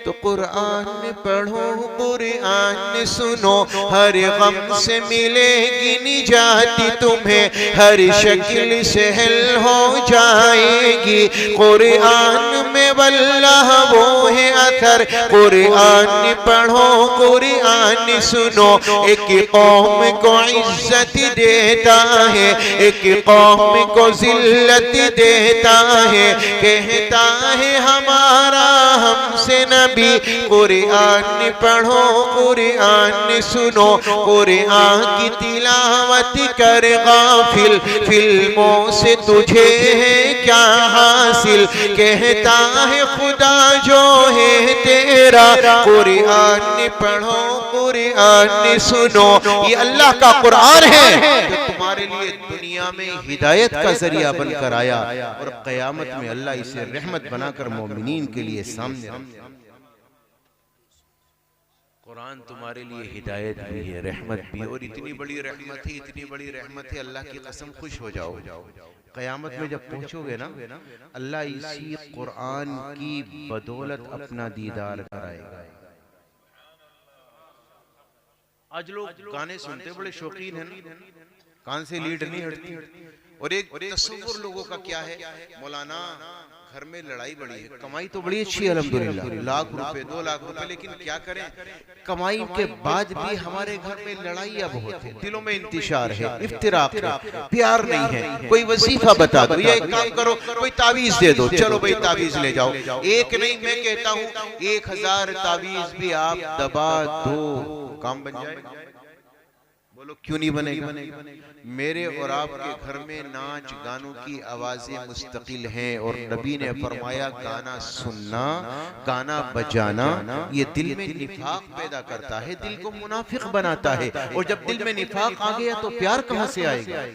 तो कुरान पढ़ो कुरान सुनो, हर गम से मिलेगी निजाती तुम्हें, हर शक्ल से हल हो जाएगी, कुरान में वल्लाह वो है अथर, कुरान पढ़ो कुरान सुनो, एक कौम को इज्जत देता है, एक कौम को जिल्लत देता है, कहता है हमारा हमसे नबी, कुरान पढ़ो कुरान सुनो, कुरान की तिलावत कर गाफिल, फिल्मों से तुझे है क्या हासिल, कहता है खुदा जो है तेरा, कुरान पढ़ो कुरान सुनो। ये अल्लाह का कुरान है जो तुम्हारे लिए दुनिया में हिदायत का जरिया बनकर आया, और क़यामत में अल्लाह इसे रहमत बनाकर मोमिनीन के लिए सामने रखा। कुरान तुम्हारे लिए हिदायत भी है, रहमत भी, और इतनी बड़ी रहमत है, इतनी बड़ी रहमत है, अल्लाह की कसम खुश हो जाओ, क़यामत में जब पहुंचोगे ना, अल्लाह इसी कुरान की बदौलत अपना दीदार कराएगा। आज लोग गाने सुनते बड़े शौकीन हैं ना, कान से लीड नहीं हटती, और एक तसव्वुर लोगों का क्या है, मौलाना घर में लड़ाई बड़ी है, कमाई तो बड़ी अच्छी है अल्हम्दुलिल्लाह, लाख रुपए 2 लाख रुपए, लेकिन क्या करें, कमाई के बाद भी हमारे घर में लड़ाइयाँ बहुत है, दिलों में इंतिशार है, इफ्तिराक है, प्यार नहीं है, कोई वजीफा बता दो, ये एक काम करो, कोई तावीज दे दो, चलो भाई तावीज ले जाओ, एक नहीं मैं कहता हूँ 1000 तावीज भी आप दबा दो, काम बन जाएगा। बोलो क्यों नहीं बनेगा? मेरे और आपके घर में नाच गानों की आवाजें मुस्तकिल हैं, और नबी ने फरमाया गाना सुनना, गाना बजाना ये दिल में निफाक पैदा करता है, दिल को मुनाफिक बनाता है, और जब दिल में निफाक आ गया तो प्यार कहां से आएगा?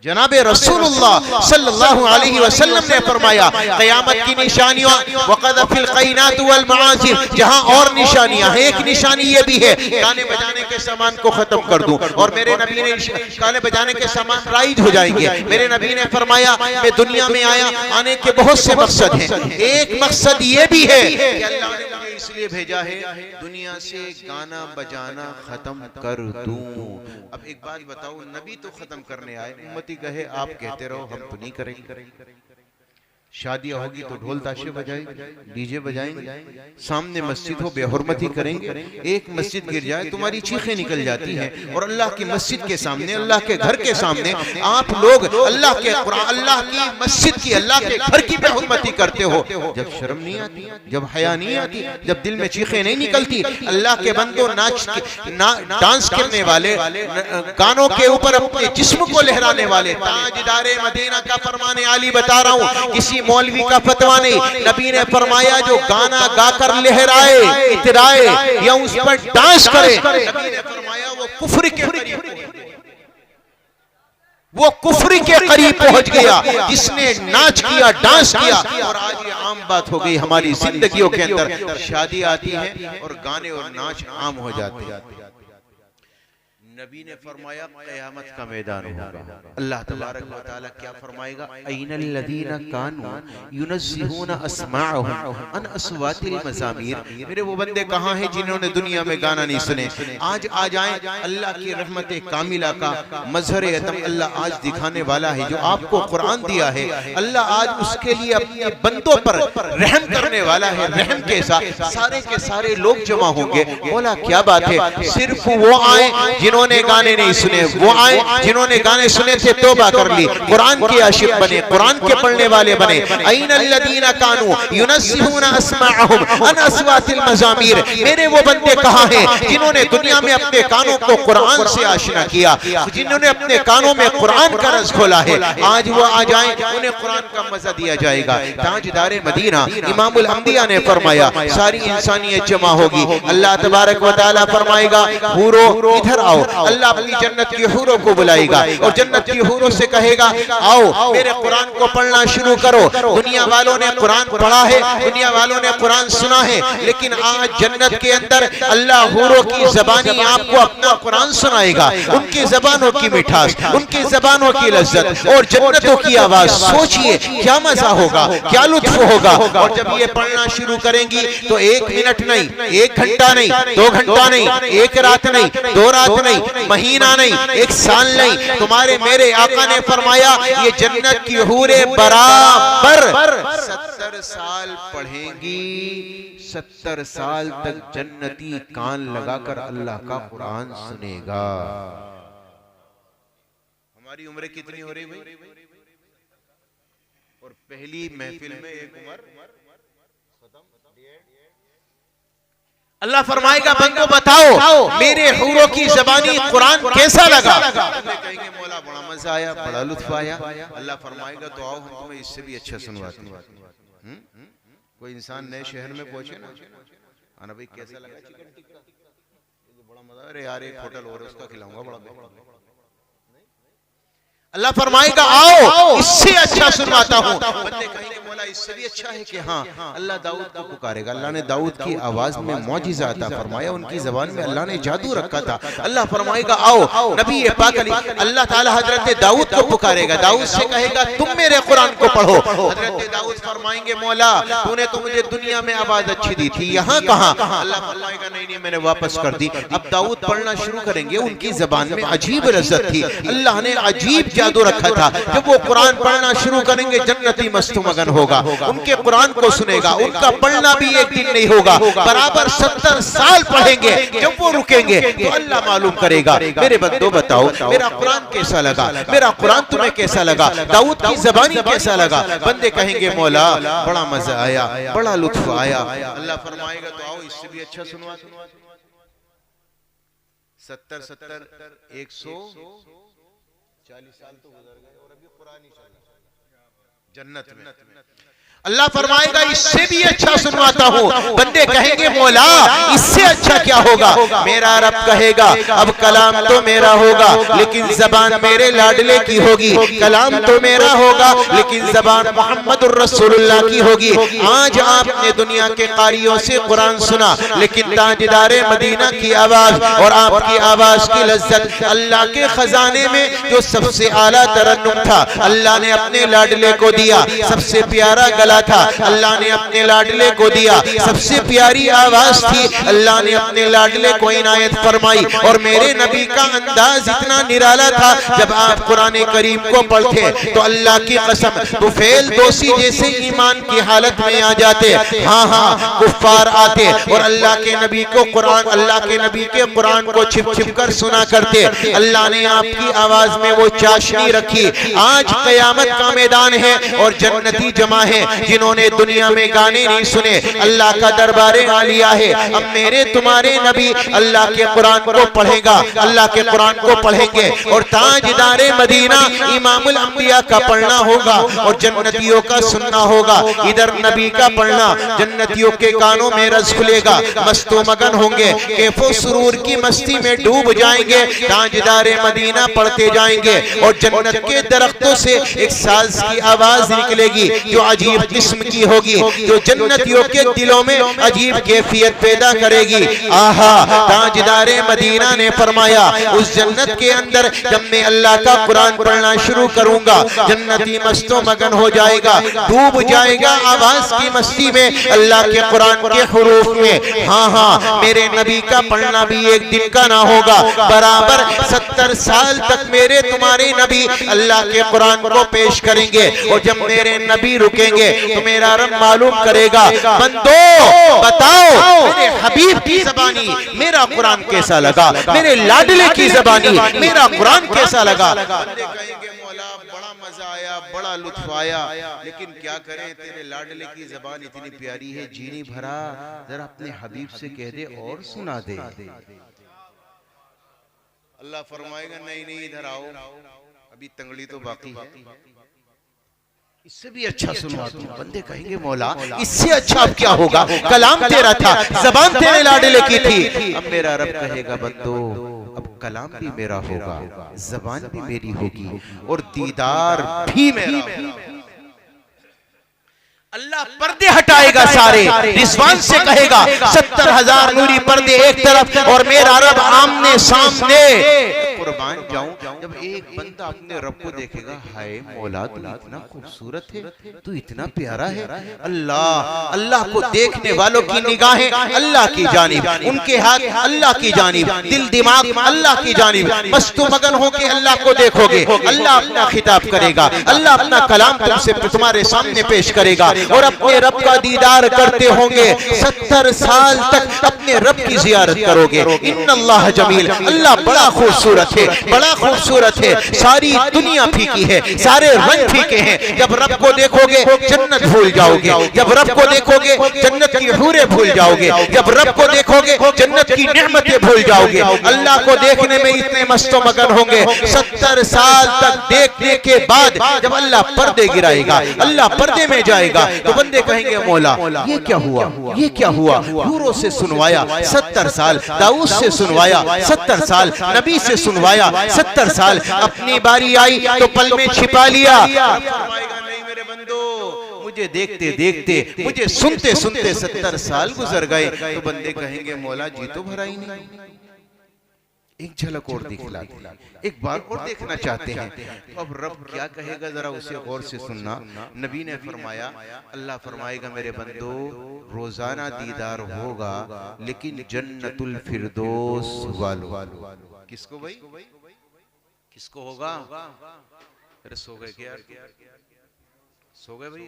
जनाबे रसूलुल्लाह सल्लल्लाहु अलैहि वसल्लम ने फरमाया क़यामत की निशानियां वक़द फिल क़ैनात वल मआज़िर, जहां और निशानियां हैं, एक निशानी ये भी है गाने बजाने के सामान को खत्म कर दूं, और मेरे नबी ने गाने बजाने के सामान राइज हो जाएंगे। मेरे नबी ने फरमाया मैं दुनिया में आया, आने के बहुत से मकसद हैं, एक मकसद ये भी है कि अल्लाह ने मुझे इसलिए भेजा है दुनिया से गाना बजाना खत्म कर दूं। अब एक बात बताओ, नबी तो खत्म करने आए, उम्मती कहे आप कहते रहो हम तो नहीं करेंगे। शादियां होगी तो ढोल ताशे बजाएंगे, डीजे बजाएंगे, सामने मस्जिद हो बेहुरमती करेंगे, एक मस्जिद गिर जाए तुम्हारी चीखें निकल जाती हैं, और अल्लाह की मस्जिद के सामने, अल्लाह के घर के सामने आप लोग अल्लाह के कुरान, अल्लाह की मस्जिद की, अल्लाह के घर की बेहुरमती करते हो। जब शर्म नहीं आती, जब हया नहीं आती, जब दिल में चीखें नहीं निकलती? अल्लाह के बंदो डांस करने वाले, गानों के ऊपर अपने जिस्म को लहराने वाले, ताजदारे मदीना का फरमाने आली बता रहा हूँ, किसी मौलवी का फतवा नहीं, नबी ने फरमाया जो गाना गाकर लहराए, इतराए या उस पर डांस करे, नबी ने फरमाया वो कुफ्र के करीब, वो कुफ्र के करीब पहुंच गया जिसने नाच किया, डांस किया। और आज ये आम बात हो गई हमारी जिंदगियों के अंदर, शादी आती है और गाने और नाच आम हो जाते हैं। नबी ने फरमाया क़यामत का मैदान होगा, अल्लाह तबारक व तआला क्या फरमाएगा, अय्नल लदीना कानू युनज़्ज़िहूना अस्माअहुम अन अस्वातिल मज़ामीर, मेरे वो बंदे कहाँ हैं जिन्होंने दुनिया में गाना नहीं सुने? आज आ जाएं, अल्लाह की रहमत कामिला का मज़हर अतम अल्लाह आज दिखाने वाला है। जो आपको कुरान दिया है, अल्लाह आज उसके लिए अपने बंदों पर रहम करने वाला है। रहम के साथ सारे के सारे लोग जमा होंगे। बोला क्या बात है? सिर्फ वो आए जिन्होंने जिन्होंने गाने नहीं सुने वो आए, जिन्होंने गाने सुने थे तौबा कर ली, कुरान के आशिक बने, कुरान के पढ़ने वाले बने। अय्नल्लज़ीना कानू युनस्सिहूना अस्माअहुम अन अस्वातिल मज़ामीर, मेरे वो बंदे कहाँ हैं जिन्होंने दुनिया में अपने कानों को कुरान से आशना किया, जिन्होंने अपने कानों में कुरान का रस खोला है। आज वो आ जाए, उन्हें कुरान का मजा दिया जाएगा। ताजदारे मदीना इमामुल अंबिया ने फरमाया सारी इंसानियत जमा होगी, अल्लाह तबारक व तआला फरमाएगा हूरो इधर आओ, अल्लाह अपनी जन्नत की हूरों को बुलाएगा और जन्नत की हूरों से कहेगा आओ मेरे कुरान को पढ़ना शुरू करो। दुनिया वालों ने कुरान पढ़ा है, दुनिया वालों ने कुरान सुना है, लेकिन आज जन्नत के अंदर अल्लाह हूरों की ज़बानी आपको अपना कुरान सुनाएगा, उनकी ज़बानों की मिठास, उनकी ज़बानों की लज्जत और जन्नतों की आवाज। सोचिए क्या मजा होगा, क्या लुत्फ होगा। और जब ये पढ़ना शुरू करेंगी तो 1 मिनट नहीं, 1 घंटा नहीं, 2 घंटा नहीं, 1 रात नहीं, 2 रात नहीं, महीना नहीं, 1 साल नहीं, तुम्हारे मेरे आका ने फरमाया ये जन्नत की हूरे बराबर 70 साल पढ़ेंगी, 70 साल तक जन्नती कान लगाकर अल्लाह का कुरान सुनेगा। हमारी उम्र कितनी हो रही भाई? और पहली महफिल में एक उम्र अल्लाह फरमाएगा बंदो बताओ मेरे हूरों की ज़बानी कुरान कैसा लगा? कहेंगे मौला बड़ा मजा आया, बड़ा लुत्फ आया। अल्लाह फरमाएगा तो आओ हम तुम्हें इससे भी अच्छा सुनवाते हैं। कोई इंसान नए शहर में पहुंचे ना, आना भाई कैसा लगा चिकन टिक्का? बड़ा मजा, अरे यार एक होटल और उसका खिलाऊंगा, बड़ा अल्लाह फरमाएगा आओ इससे अच्छा सुनवाता हूँ। बंदे कहेंगे मौला इससे भी अच्छा है कि हाँ, अल्लाह दाऊद को पुकारेगा। अल्लाह ने दाऊद की आवाज में मौजिज़ा अता फरमाया, उनकी जबान में अल्लाह ने जादू रखा था। अल्लाह फरमाएगा आओ नबी पाक अल्लाह ताला हजरत दाऊद को पुकारेगा, दाऊद से कहेगा तुम मेरे कुरान को पढ़ो। हजरत दाऊद फरमाएंगे मौला तूने तो मुझे दुनिया में आवाज अच्छी दी थी, यहाँ कहाँ? अल्लाह फरमाएगा नहीं मैंने वापस कर दी। अब दाऊद पढ़ना शुरू करेंगे, उनकी जबान में अजीब लज्जत थी, अल्लाह ने अजीब जादू रखा था। जब वो कुरान पढ़ना शुरू करेंगे जन्नती मस्त मगन होगा, उनके कुरान को सुनेगा। उनका पढ़ना भी एक दिन नहीं होगा, बराबर 70 साल पढ़ेंगे। जब वो रुकेंगे तो अल्लाह मालूम करेगा मेरे बंदो बताओ मेरा कुरान कैसा लगा, मेरा कुरान तुम्हें कैसा लगा, दाऊद की ज़बानी कैसा लगा? बंदे कहेंगे मौला बड़ा मजा आया, बड़ा लुत्फ आया। अल्लाह फरमाएगा तो आओ इससे भी अच्छा सुनवा। 70 140 साल तो गुजर गए और अभी कुरान ही जन्नत में। अल्लाह फरमाएगा इससे भी अच्छा सुनवाता हूँ। बंदे कहेंगे मौला इससे अच्छा क्या होगा? मेरा रब कहेगा अब कलाम तो मेरा होगा लेकिन जबान मेरे लाडले की होगी, कलाम तो मेरा होगा लेकिन जबान मोहम्मदुर रसूलुल्लाह की होगी। आज आपने दुनिया के कारियों से कुरान सुना, लेकिन ताजदारे मदीना की आवाज और आपकी आवाज की लज्जत, अल्लाह के खजाने में जो सबसे आला तरन्नुम था अल्लाह ने अपने लाडले को दिया। सबसे प्यारा गला था अल्लाह ने अपने लाडले को दिया, सबसे प्यारी आवाज थी अल्लाह ने अपने लाडले को इनायत फरमाई। और मेरे नबी का अंदाज इतना निराला था, जब आप कुरान करीम को पढ़ते तो अल्लाह की कसम तुफैल दोसी जैसे ईमान की हालत में आ जाते। हाँ कुफ्फार आते और अल्लाह के नबी को कुरान, अल्लाह के नबी के कुरान को छिप छिप कर सुना करते। अल्लाह ने आपकी आवाज में वो चाशनी रखी। आज कयामत का मैदान है और जन्नती जमा है जिन्होंने दुनिया में गाने नहीं सुने, अल्लाह का दरबारे आलिया है। अब मेरे तुम्हारे नबी अल्लाह के कुरान को पढ़ेगा, अल्लाह के कुरान को पढ़ेंगे और ताजदारे मदीना इमामुल अंबिया का पढ़ना होगा और जन्नतियों का सुनना होगा। इधर नबी का पढ़ना, जन्नतियों के कानों में रस खुलेगा, मस्तो मगन होंगे, कैफो सुरूर की मस्ती में डूब जाएंगे। ताजदारे मदीना पढ़ते जाएंगे और जन्नत के दरख्तों से एक साज की आवाज निकलेगी जो अजीब किस्म की होगी, जो जन्नतियों के दिलों में अजीब कैफियत पैदा करेगी। आहा ताजदारे मदीना ने फरमाया उस जन्नत के अंदर जब मैं अल्लाह का कुरान पढ़ना शुरू करूंगा जन्नती मस्तो मगन हो जाएगा, डूब जाएगा आवाज की मस्ती में, अल्लाह के कुरान के हुरूफ में। हाँ मेरे नबी का पढ़ना भी एक दिन का ना होगा, बराबर 70 साल तक मेरे तुम्हारे नबी अल्लाह के कुरान को पेश करेंगे। और जब मेरे नबी रुकेंगे तो मेरा रब मालूम करेगा बंदो बताओ मेरे हबीब की ज़बानी मेरा कुरान कैसा लगा, मेरे लाडले की ज़बानी, मेरा कुरान कैसा लगा। बंदे कहेंगे मौला बड़ा मजा आया, बड़ा लुत्फ आया, लेकिन क्या करें, तेरे लाडले की ज़बान इतनी प्यारी है, जी नहीं भरा, जरा अपने हबीब से कह दे और सुना दे। अल्लाह फरमाएगा नहीं नहीं, इधर आओ, अभी तंगड़ी तो बाकी है, इससे भी अच्छा सुनवा दूं। बंदे कहेंगे मौला इससे अच्छा अब क्या होगा, कलाम तेरा था, जबान तेरे लाडले की थी। अब मेरा रब कहेगा बंदो अब कलाम भी मेरा होगा, जबान भी मेरी होगी, और दीदार भी मेरा होगा। अल्लाह पर्दे हटाएगा सारे, रिजवान से कहेगा 70,000 नूरी पर्दे एक तरफ और मेरा रब आमने सामने। कुर्बान जाऊं, जब एक बंदा अपने रब को देखेगा, हाय मौला तू इतना खूबसूरत है, तू इतना प्यारा है। अल्लाह अल्लाह को देखने वालों की निगाहें अल्लाह की जानिब, उनके हाथ अल्लाह की जानिब, दिल दिमाग अल्लाह की जानिब, बस तुम मगन हो के अल्लाह को देखोगे। अल्लाह अपना खिताब करेगा, अल्लाह अपना कलाम तुमसे तुम्हारे सामने पेश करेगा और अपने रब का दीदार करते होंगे। 70 साल तक अपने रब की जियारत करोगे। इन्नल्लाह जमील, अल्लाह बड़ा खूबसूरत है, बड़ा खूबसूरत है। सारी दुनिया फीकी है, सारे रंग फीके हैं। जब रब को देखोगे जन्नत भूल जाओगे, जब रब को देखोगे जन्नत की हूरें भूल जाओगे, जब रब को देखोगे जन्नत की नेमतें भूल जाओगे। अल्लाह को देखने में इतने मस्तो मगन होंगे। 70 साल तक देखने के बाद जब अल्लाह पर्दे गिराएगा, अल्लाह पर्दे में जाएगा, तो बंदे कहेंगे मौला ये क्या हुआ, ये क्या हुआ। हूरों से सुनवाया 70 साल, दाऊद से सुनवाया 70 साल, नबी से सुनवाया 70 साल, अपनी बारी आई तो पल में छिपा लिया। नहीं मेरे बंदो, मुझे देखते देखते, मुझे सुनते सुनते 70 साल गुजर गए। तो बंदे कहेंगे मौला जी तो भरा ही नहीं, एक झलक और दिखला दे, एक बार और देखना चाहते हैं। तो अब रब क्या कहेगा जरा उसे गौर से सुनना। नबी ने फरमाया, अल्लाह फरमाएगा मेरे बंदो रोजाना दीदार होगा, लेकिन जन्नतुल फिरदौस वालों। किसको भाई, किसको होगा? अरे सो गए क्या, सो गए भाई,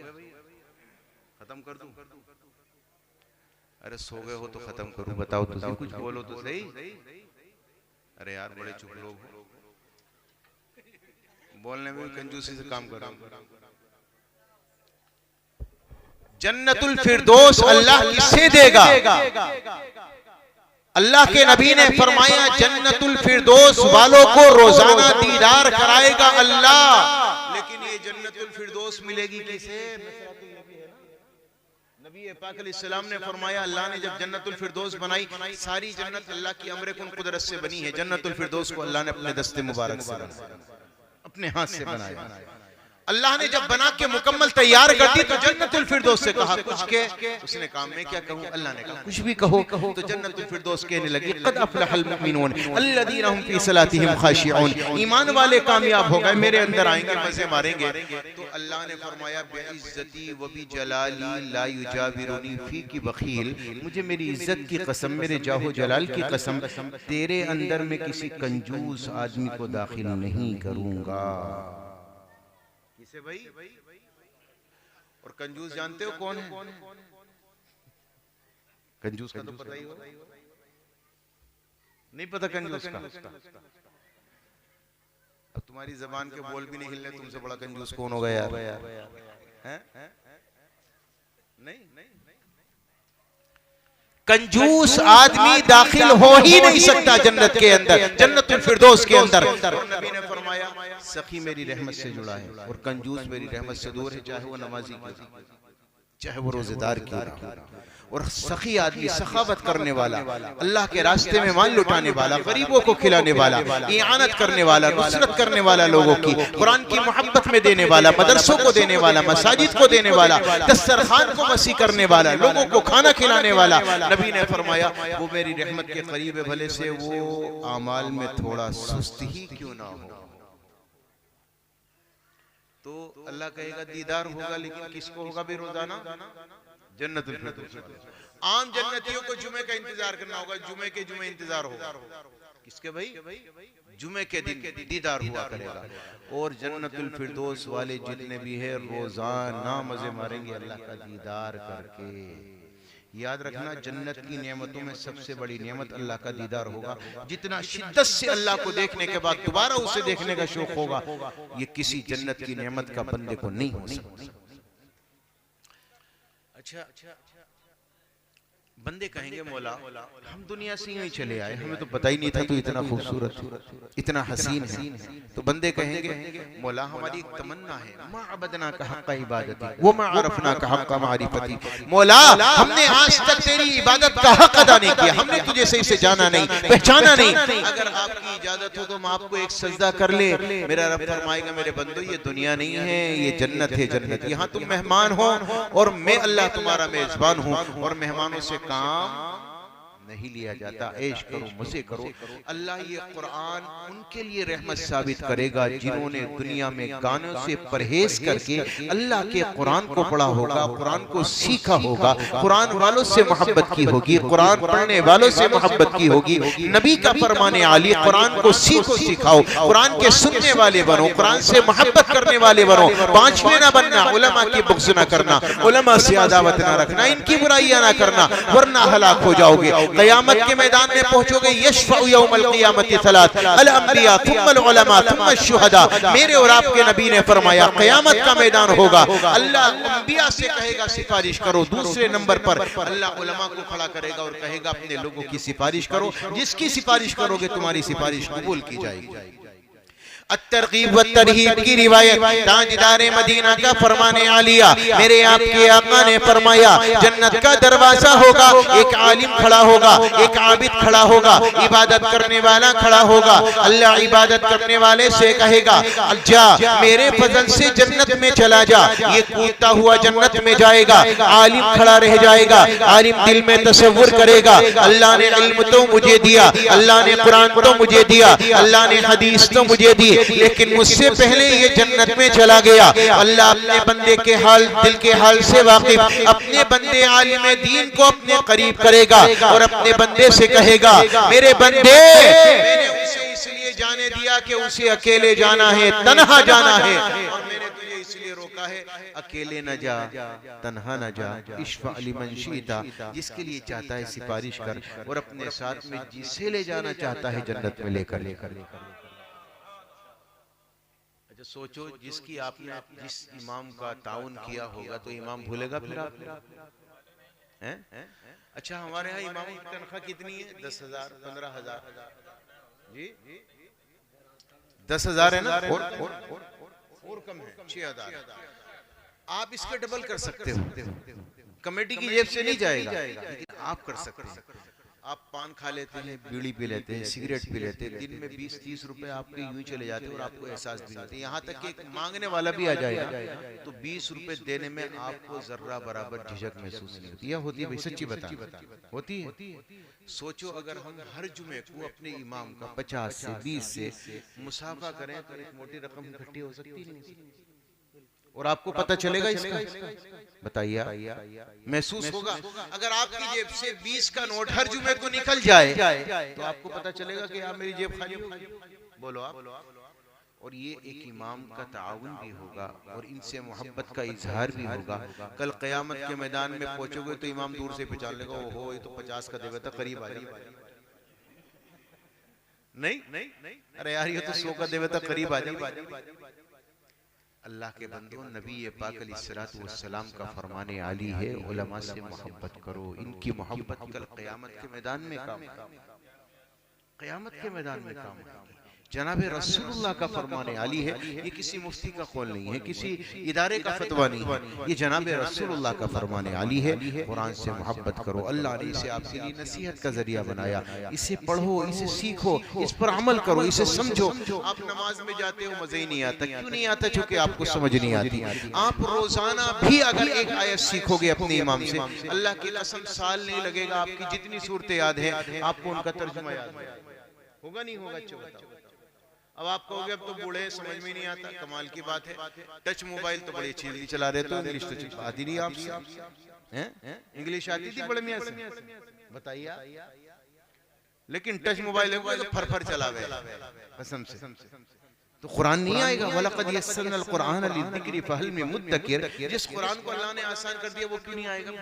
खत्म कर दूं? अरे सो गए हो तो खत्म करूं, बताओ तुम कुछ बोलो तो सही। अरे यार बड़े चुप लोग हो, बोलने में कंजूसी से काम कर रहा हूं। जन्नतुल फिरदौस अल्लाह किसे देगा? अल्लाह के नबी ने फरमाया जन्नतुल फिरदौस वालों को रोजाना दीदार कराएगा अल्लाह। लेकिन ये जन्नतुल फिरदौस मिलेगी किसे? नबी पाक अलैहिस्सलाम ने फरमाया, अल्लाह ने जब जन्नतुल फिरदौस बनाई, सारी जन्नत अल्लाह की अमरे कुन कुदरत से बनी है। जन्नतुल फिरदौस को अल्लाह ने अपने दस्ते मुबारक से बनाया, अपने हाथ से बनाया। अल्लाह ने जब बना के मुकम्मल तैयार कर दी तो जन्नतुल फिरदौस से कहा कुछ के, उसने कहा मैं क्या कहूं? अल्लाह ने कहा कुछ भी कहो। तो जन्नतुल फिरदौस कहने लगी, क़द अफ़लहल मुमिनून अल्लज़ीना हुम फ़ी सलातिहिम ख़ाशिऊन, ईमान वाले कामयाब हो गए, मेरे अंदर आएंगे, मजे मारेंगे। तो अल्लाह ने फरमाया बिइज़्ज़ती व बिजलाली ला युजाविरुनी फ़ीकी बख़ील, मुझे मेरी इज्जत की कसम, मेरे जाहो जलाल की कसम, तेरे अंदर मैं किसी कंजूस आदमी को दाखिल नहीं करूंगा। किसे भाई? और कंजूस जानते हो कौन है? कंजूस का तो पता ही हो, नहीं पता कंजूस का? अब तुम्हारी जबान के बोल भी नहीं हिलने, तुमसे बड़ा कंजूस कौन होगा यार? हैं? नहीं, कंजूस आदमी दाखिल हो ही नहीं सकता जन्नत के अंदर, जन्नतुल फिरदौस के अंदर। नबी ने फरमाया सखी मेरी रहमत से जुड़ा है और कंजूस मेरी रहमत से दूर है, चाहे वो नमाजी क्यों, चाहे वो रोजेदार क्यों। और सखी आदमी, सखावत करने वाला, अल्लाह के रास्ते में माल लुटाने वाला, गरीबों को खिलाने वाला, इआनत करने वाला, नुसरत करने वाला, लोगों की कुरान की मोहब्बत में देने वाला, मदरसों को देने वाला, मसाजिद को देने वाला, दस्तरखान को वसी करने वाला, लोगों को खाना खिलाने वाला। नबी ने फरमाया वो मेरी रहमत के करीब है, भले से वो आमाल में थोड़ा सुस्त ही क्यों ना हो। तो अल्लाह कहेगा दीदार होगा, लेकिन किसको होगा भी रोजाना? जन्नतुल फिरदौस। आम जन्नतियों को जुमे का इंतजार करना होगा, जुमे के जुमे इंतजार होगा। किसके भाई? जुमे के दिन दीदार हुआ करेगा। और जन्नतुल फिरदौस वाले जितने भी है रोजाना मजे मारेंगे अल्लाह का दीदार करके। याद रखना, जन्नत की नेमतों में सबसे बड़ी नेमत अल्लाह का दीदार होगा। जितना शिद्दत से अल्लाह को देखने के बाद दोबारा उसे देखने का शौक होगा, ये किसी जन्नत की नेमत का बंदे को नहीं हो सकता। अच्छा, बंदे कहेंगे मौला हम दुनिया से यूं ही चले आए, हमें तो पता ही नहीं था तो इतना खूबसूरत इतना हसीन है। तो बंदे कहेंगे मौला हमारी एक तमन्ना है, मा अबदना का हक़ इबादती वो मा अरफना का हक़ मारिफती। मौला हमने आज तक तेरी इबादत का हक अदा नहीं किया, हमने तुझे सही से जाना नहीं, पहचाना नहीं। अगर आपकी इजाजत हो तो मैं आपको एक सजदा कर ले। मेरा रब फरमाएगा मेरे बंदो ये दुनिया नहीं है, ये जन्नत है। जन्नत यहाँ तुम मेहमान हो और मैं अल्लाह तुम्हारा मेजबान हूँ, और मेहमानों से काम नहीं लिया जाता। ऐश करो, मजे करो। अल्लाह ये कुरान उनके लिए रहमत साबित करेगा जिन्होंने दुनिया में गानों से परहेज करके अल्लाह के कुरान को पढ़ा होगा, कुरान को सीखा होगा, कुरान वालों से मोहब्बत की होगी, कुरान पढ़ने वालों से मोहब्बत की होगी। नबी का फरमाने आली, कुरान को सीखो, सिखाओ, कुरान के सुनने वाले बनो, कुरान से मोहब्बत करने वाले बनो। पांचवें ना बनना, उलमा की बुग़्ज़ ना करना, उलमा से अदावत ना रखना, इनकी बुराइयां ना करना, वरना हलाक हो जाओगे। क़यामत के मैदान में पहुंचोगे। यशफ़अु यौमल क़ियामति सलात अल अंबिया थुम्मल उलमा थुम्मश शुहदा। मेरे और आपके नबी ने फरमाया क़यामत का मैदान होगा, अल्लाह अंबिया से कहेगा सिफारिश करो, दूसरे नंबर पर अल्लाह उलमा को खड़ा करेगा और कहेगा अपने लोगों की सिफारिश करो, जिसकी सिफारिश करोगे तुम्हारी सिफारिश कबूल की जाएगी। अत-तरग़ीब व तरहीब की रिवायत, ताजदार मदीना का फरमाने आलिया, मेरे आपके आका ने फरमाया जन्नत का दरवाजा होगा, एक आलिम खड़ा होगा, एक आबिद खड़ा होगा, इबादत करने वाला खड़ा होगा। अल्लाह इबादत करने वाले से कहेगा जा मेरे फजल से जन्नत में चला जा। ये कूदता हुआ जन्नत में जाएगा। आलिम खड़ा रह जाएगा। आलिम दिल में तसव्वुर करेगा, अल्लाह ने इल्म तो मुझे दिया, अल्लाह ने कुरान तो मुझे दिया, अल्लाह ने हदीस तो मुझे दी, लेकिन मुझसे पहले ये जन्नत में चला गया। अल्लाह अपने बंदे के हाल, दिल के हाल से वाकिफ, अपने बंदे आलिम दीन को अपने करीब करेगा और अपने बंदे से कहेगा मेरे बंदे मैंने उसे इसलिए जाने दिया कि उसे अकेले जाना है, तन्हा जाना है, और मैंने तुझे इसलिए रोका है अकेले न जा, तन्हा न जा। इश्फ़ा लिमन शीता, जिसके लिए चाहता है सिफारिश कर, और अपने साथ में जिसे ले जाना चाहता है जन्नत में लेकर। सोचो जिसकी आपने जिस इमाम का ताउन किया होगा तो इमाम भूलेगा फिर आप हैं? अच्छा हमारे यहाँ इमामों की तनख्वाह कितनी है? 10,000 15,000 जी 10,000 है ना, और कम है 6,000। आप इसका डबल कर सकते हो, कमेटी की जेब से नहीं जाएगा, लेकिन आप कर सकते हैं। आप पान खा लेते हैं, बीड़ी पी लेते हैं, सिगरेट पी लेते हैं, दिन में 20-30 रुपए आपके यूं चले जाते हैं और आपको एहसास भी नहीं होता। यहाँ तक कि एक मांगने वाला भी आ जाएगा तो 20 रुपए देने में आपको जर्रा बराबर झिझक महसूस नहीं होती। यह होती है भाई, सच्ची बता होती है। सोचो अगर हम हर जुमे को अपने इमाम का 50 से 20 से मुसाफा करें तो एक मोटी रकम इकट्ठी हो सकती नहीं, और आपको पता चलेगा इसका? बताइए, महसूस होगा। अगर आपकी जेब से 20 का नोट हर जुमे को निकल जाए तो आपको पता चलेगा कि आप मेरी जेब खाली हो। बोलो आप। और ये एक इमाम का ताउन भी होगा और इनसे मोहब्बत का इजहार भी होगा। कल क़यामत के मैदान में पहुंचोगे तो इमाम दूर से पहचान लेगा, ओहो ये तो 50 का देगा था, करीब आ जाए। नहीं, अरे यार ये तो 100 का देगा था, करीब आ जाए। अल्लाह के बंदों, नबी पाक अलैहिस्सलातु वस्सलाम का फरमाने आली है उलमा से मोहब्बत करो। इनकी मोहब्बत कल क़यामत के मैदान में काम, क़यामत के मैदान में काम आएगी। जनाब रसूलुल्लाह का फरमाने आली है, ये किसी मुफ्ती का कौल नहीं है, किसी इदारे का फतवा नहीं है, ये जनाब रसूलुल्लाह का फरमाने आली है। कुरान से मोहब्बत करो। अल्लाह ने इसे आपके लिए नसीहत का जरिया बनाया। इसे पढ़ो, इसे सीखो, इस पर अमल करो, इसे समझो। आप नमाज में जाते हो मजा ही नहीं आता, क्यों नहीं आता? क्योंकि आपको समझ नहीं आती। आप रोजाना भी अगर एक आयत सीखोगे अपने इमाम से, अल्लाह की कसम साल नहीं लगेगा, आपकी जितनी सूरतें याद है आपको उनका तर्जुमा याद होगा नहीं होगा? अच्छा बताओ। अब आप कहोगे अब तो बूढ़े समझ में नहीं आता, कमाल की बात है। टच मोबाइल तो बड़ी अच्छी चला रहे, तो इंग्लिश तो आती नहीं आपसे, इंग्लिश आती थी बड़े मियां से, बताइए। लेकिन टच मोबाइल है तो फर चला कसम से, तो कुरान नहीं आएगा। वलक़द यस्सरनल कुरान लिज़िक्रि फहल मिन मुद्दकिर, जिस कुरान को अल्लाह ने आसान कर दिया वो क्यों नहीं आएगा?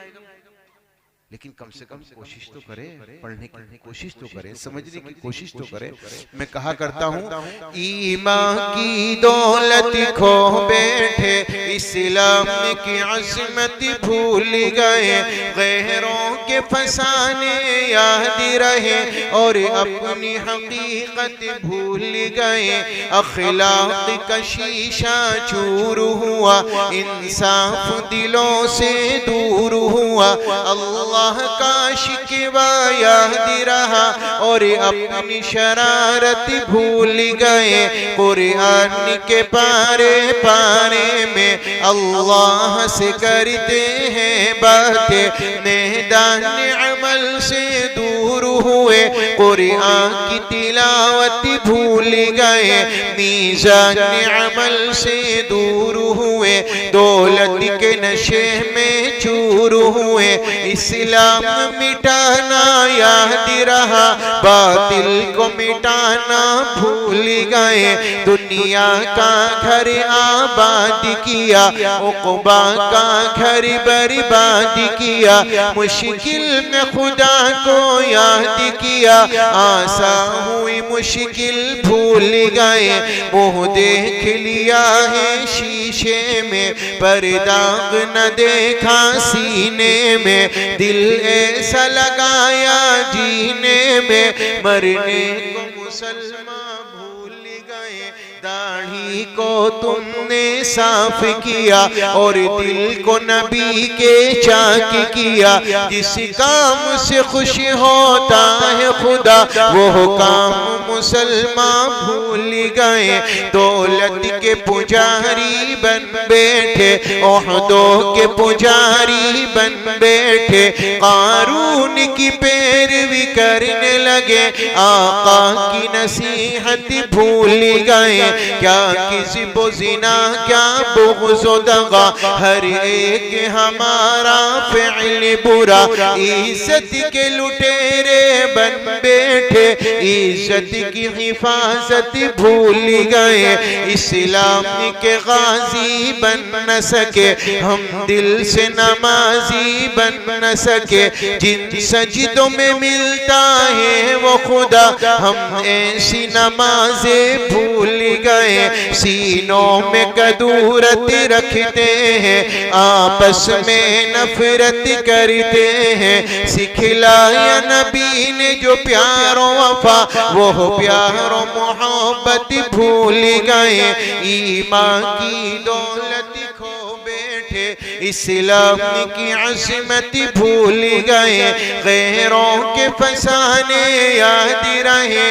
लेकिन कम से कम कोशिश तो करें, पढ़ने की कोशिश तो करें, समझने की कोशिश तो करें। मैं कहा करता हूँ, ईमान की दौलत खो बैठे, इस्लाम की अज़मत भूल गए, गैरों के फसाने याद रहे और अपनी हकीकत भूल गए। अखलाक का शीशा चूर हुआ, इंसाफ दिलों से दूर हुआ, अल्लाह का शिकवा याद रहा और अपनी शरारत भूल गए। कुरान के पारे पारे में अल्लाह से करते हैं बातें, मैदान अमल से दूर हुए, कुरान की तिलावत भूल गए, मीज़ान अमल से दूर हुए, दौलत के नशे में चूर हुए, इस्लाम मिटाना याद रहा, बातिल को मिटाना भूल गए। दुनिया का घर आबाद किया, उक़बा का घर बर्बाद किया, मुश्किल में खुदा को याद किया, आसा हुई मुश्किल भूल गए। मुँह देख लिया है शीशे में, पर दाग न देखा सीने में, दिल ऐसा लगाया जीने में, मरने को मुसलमान भूल गए। दाढ़ी को तुमने साफ किया और दिल को नबी के चाक किया, जिस काम से खुश होता है खुदा, वो काम मुसलमान भूल गए। दौलत के पुजारी बन बैठे, ओहदों के पुजारी बन बैठे, कारून की पैरवी करने लगे, आका की नसीहत भूल गए। क्या किसी को ज़िना, क्या बुग़्ज़ व दगा, हर एक हमारा फ़िल बुरा, इज़्ज़त के लुटेरे बन बैठे, इज़्ज़त की हिफाजत भूल गए। इस्लाम के गाजी बन न सके, हम दिल से नमाजी बन न सके, जिन सजदों में मिलता है वो खुदा, हम ऐसी नमाज़ें भूल गए। सीनों में कदूरत रखते हैं, आपस में नफरत करते हैं, सिखलाया नबी ने जो प्यारो वफा, वो प्यारो मोहब्बत भूल गए। ईमान की दौलत खो बैठे, इस्लाम की अज़मत भूल गए, गैरों के फसाने याद रहे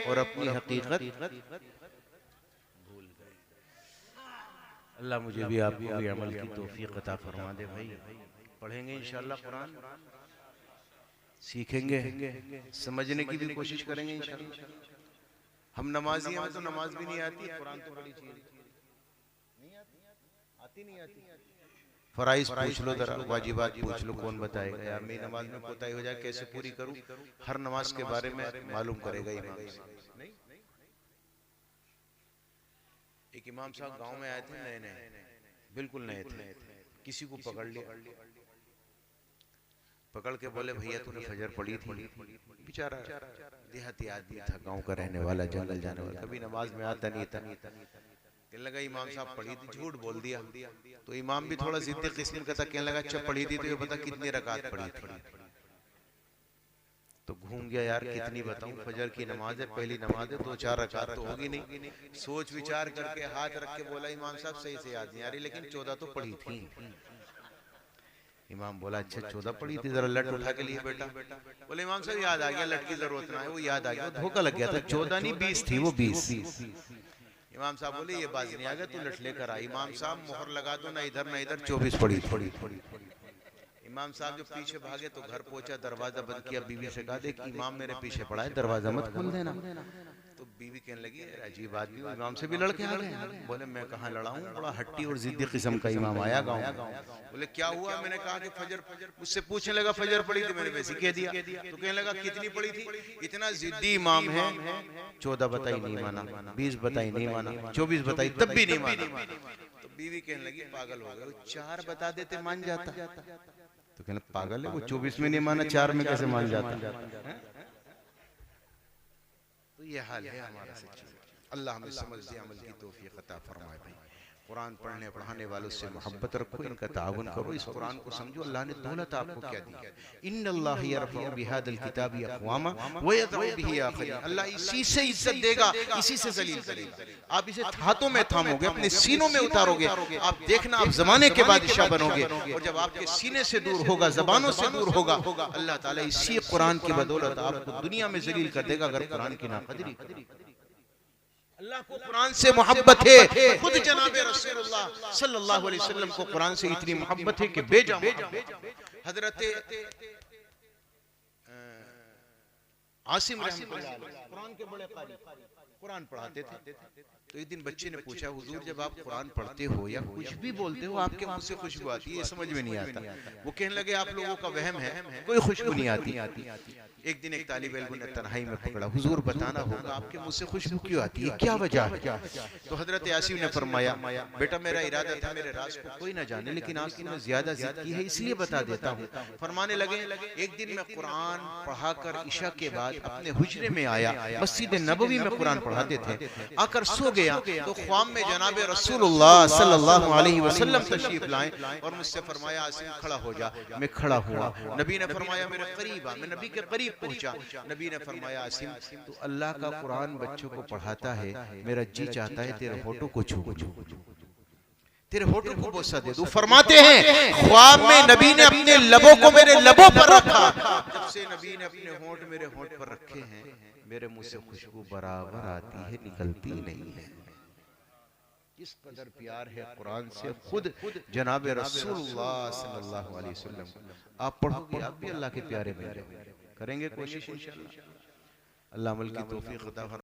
और अपनी हकीकत भूल गए। अल्लाह मुझे भी आपको भी अमल की तौफीक अता फरमा दे। भाई पढ़ेंगे इंशाअल्लाह, कुरान सीखेंगे, समझने की भी कोशिश करेंगे इंशाअल्लाह। हम नमाजी हैं तो नमाज भी नहीं आती, कुरान तो बड़ी चीज नहीं आती, नहीं आती। फराइज पूछ लो जरा, वाजिबात पूछ लो, कौन बताएगा यार? मेरी नमाज में कोताही हो जाए कैसे पूरी करूं? हर नमाज के बारे में मालूम करेगा इमाम। नहीं, एक इमाम साहब गांव में आए थे, नए नए, बिल्कुल नए थे, किसी को पकड़ लिया, पकड़ के बोले भैया तूने फजर पढ़ी थी? बेचारा देहाती आदमी था, गांव का रहने वाला, जंगल जाने वाला, कभी नमाज में आता नहीं था। कहने लगा इमाम साहब पढ़ी थी, झूठ बोल दिया। तो इमाम भी थोड़ा जिद्दी किस्म का था, कहने लगा अच्छा पढ़ी थी तो ये बता कितनी रकात पढ़ी थी? तो घूम गया यार, कितनी बताऊं, फजर की नमाज है, पहली नमाज है, 2-4 रकात तो होगी नहीं। सोच विचार करके हाथ रख के बोला इमाम साहब सही से याद नहीं आ रही, लेकिन 14 तो पढ़ी थी। इमाम बोला अच्छा 14 पढ़ी थी, जरा लट उठा के लिए बेटा। बोले इमाम साहब याद आ गया, लट की जरूरत ना है, वो याद आ गया, धोखा लग गया था, 14 नहीं 20 थी वो, 20। इमाम साहब बोले ये बात नहीं आ गया, तू लट लेकर आ। इमाम साहब मोहर लगा दो, ना इधर ना इधर, 24 पढ़ी थी। इमाम साहब जो पीछे भागे तो घर पहुंचा, दरवाजा बंद किया, बीवी से कहा देख इमाम मेरे पीछे पड़ा है, दरवाजा मत खोल देना। तो बीवी कहने लगी अजीब आदमी, इमाम से भी लड़के आ गए। बोले मैं कहाँ लड़ा हूँ, बड़ा हट्टी और जिद्दी किस्म का इमाम आया गाँव। बोले क्या हुआ? मैंने कहा कि फजर, मुझसे पूछने लगा फजर पड़ी थी, मैंने वैसे कह दिया। तो कहने लगा कितनी पड़ी थी? इतना जिद्दी इमाम है, 14 बताई नहीं माना, 20 बताई नहीं माना, 24 बताई तब भी नहीं माना। तो बीवी कहने लगी पागल हो गए, 4 बता देते मान जाता। तो कहना पागल है, वो 24 में नहीं माना 4 में कैसे मान जाता। तो ये हाल है हमारा सच्ची। अल्लाह हमें समझ दे, अमल की तौफीक अता फरमाए। भाई कुरान पढ़ने पढ़ाने वालों से मोहब्बत रखो, इनका ताउन करो, इस कुरान को समझो। अल्लाह ने दौलत आपको क्या दी है। इन्नल्लाह यरफ़उ बिहादिल किताबि अक़वामा व यज़उ बिही आखरीन। अल्लाह इसी से इज्जत देगा, इसी से जलील करेगा। आप इसे हाथों में थामोगे, अपने सीनों में उतारोगे, आप देखना आप जमाने के बादशाह बनोगे। और जब आपके सीने से दूर होगा, जबानों से दूर होगा, अल्लाह ताला इसी कुरान की बदौलत आपको दुनिया में जलील कर देगा। अगर कुरान की नाक़दरी, अल्लाह को कुरान से मोहब्बत है। खुद जनाबे रसूलुल्लाह सल्लल्लाहु अलैहि वसल्लम को कुरान से इतनी मोहब्बत है कि बेजा हजरत आसिम रहमतुल्लाह अलैह कुरान के बड़े कारी, कुरान पढ़ाते थे। तो एक दिन बच्चे ने पूछा, हुजूर जब आप कुरान पढ़ते हो या कुछ भी बोलते हो, आपके मुंह से खुशबू आती है, ये समझ में नहीं आता। वो कहने लगे आप लोगों का वहम है, कोई खुशबू नहीं आती। एक दिन एक तालिब इल्म ने तन्हाई में पकड़ा, हुजूर बताना होगा आपके मुंह से खुशबू क्यों आती है, क्या वजह है। तो हजरत आसिम ने फरमाया, बेटा मेरा इरादा था मेरे राज को कोई ना जाने, लेकिन आपने ज्यादा जिद की है इसलिए बता देता हूँ। फरमाने लगे, एक दिन मैं कुरान पढ़ाकर इशा के बाद अपने हुजरे में आया, मस्जिद नबवी में कुरान पढ़ाते थे, आकर सो गया। तो ख्वाब में जनाबे रसूलुल्लाह सल्लल्लाहु अलैहि वसल्लम तशरीफ लाए और मुझसे फरमाया, आसिम खड़ा हो जा। मैं खड़ा हुआ, नबी ने फरमाया मेरे करीब आ। मैं नबी के करीब पहुंचा। नबी ने फरमाया, आसिम तो अल्लाह का कुरान बच्चों को पढ़ाता है, मेरा जी चाहता है तेरे होठों को छू, तेरे होठों को बोसा दे दूं। फरमाते हैं ख्वाब में नबी ने अपने लबों को मेरे लबों पर रखा। जब से नबी ने अपने होठ मेरे होठ पर रखे हैं, मेरे मुंह से खुशबू बराबर आती है, निकलती नहीं है। इस कदर प्यार है कुरान से। खुद जनाबे रसूलुल्लाह सल्लल्लाहु अलैहि वसल्लम आप पढ़ोगे, आप भी अल्लाह के प्यारे बन जाओगे। करेंगे कोशिश इंशाअल्लाह। अल्लाह अमल की तौफीक अता फरमाए।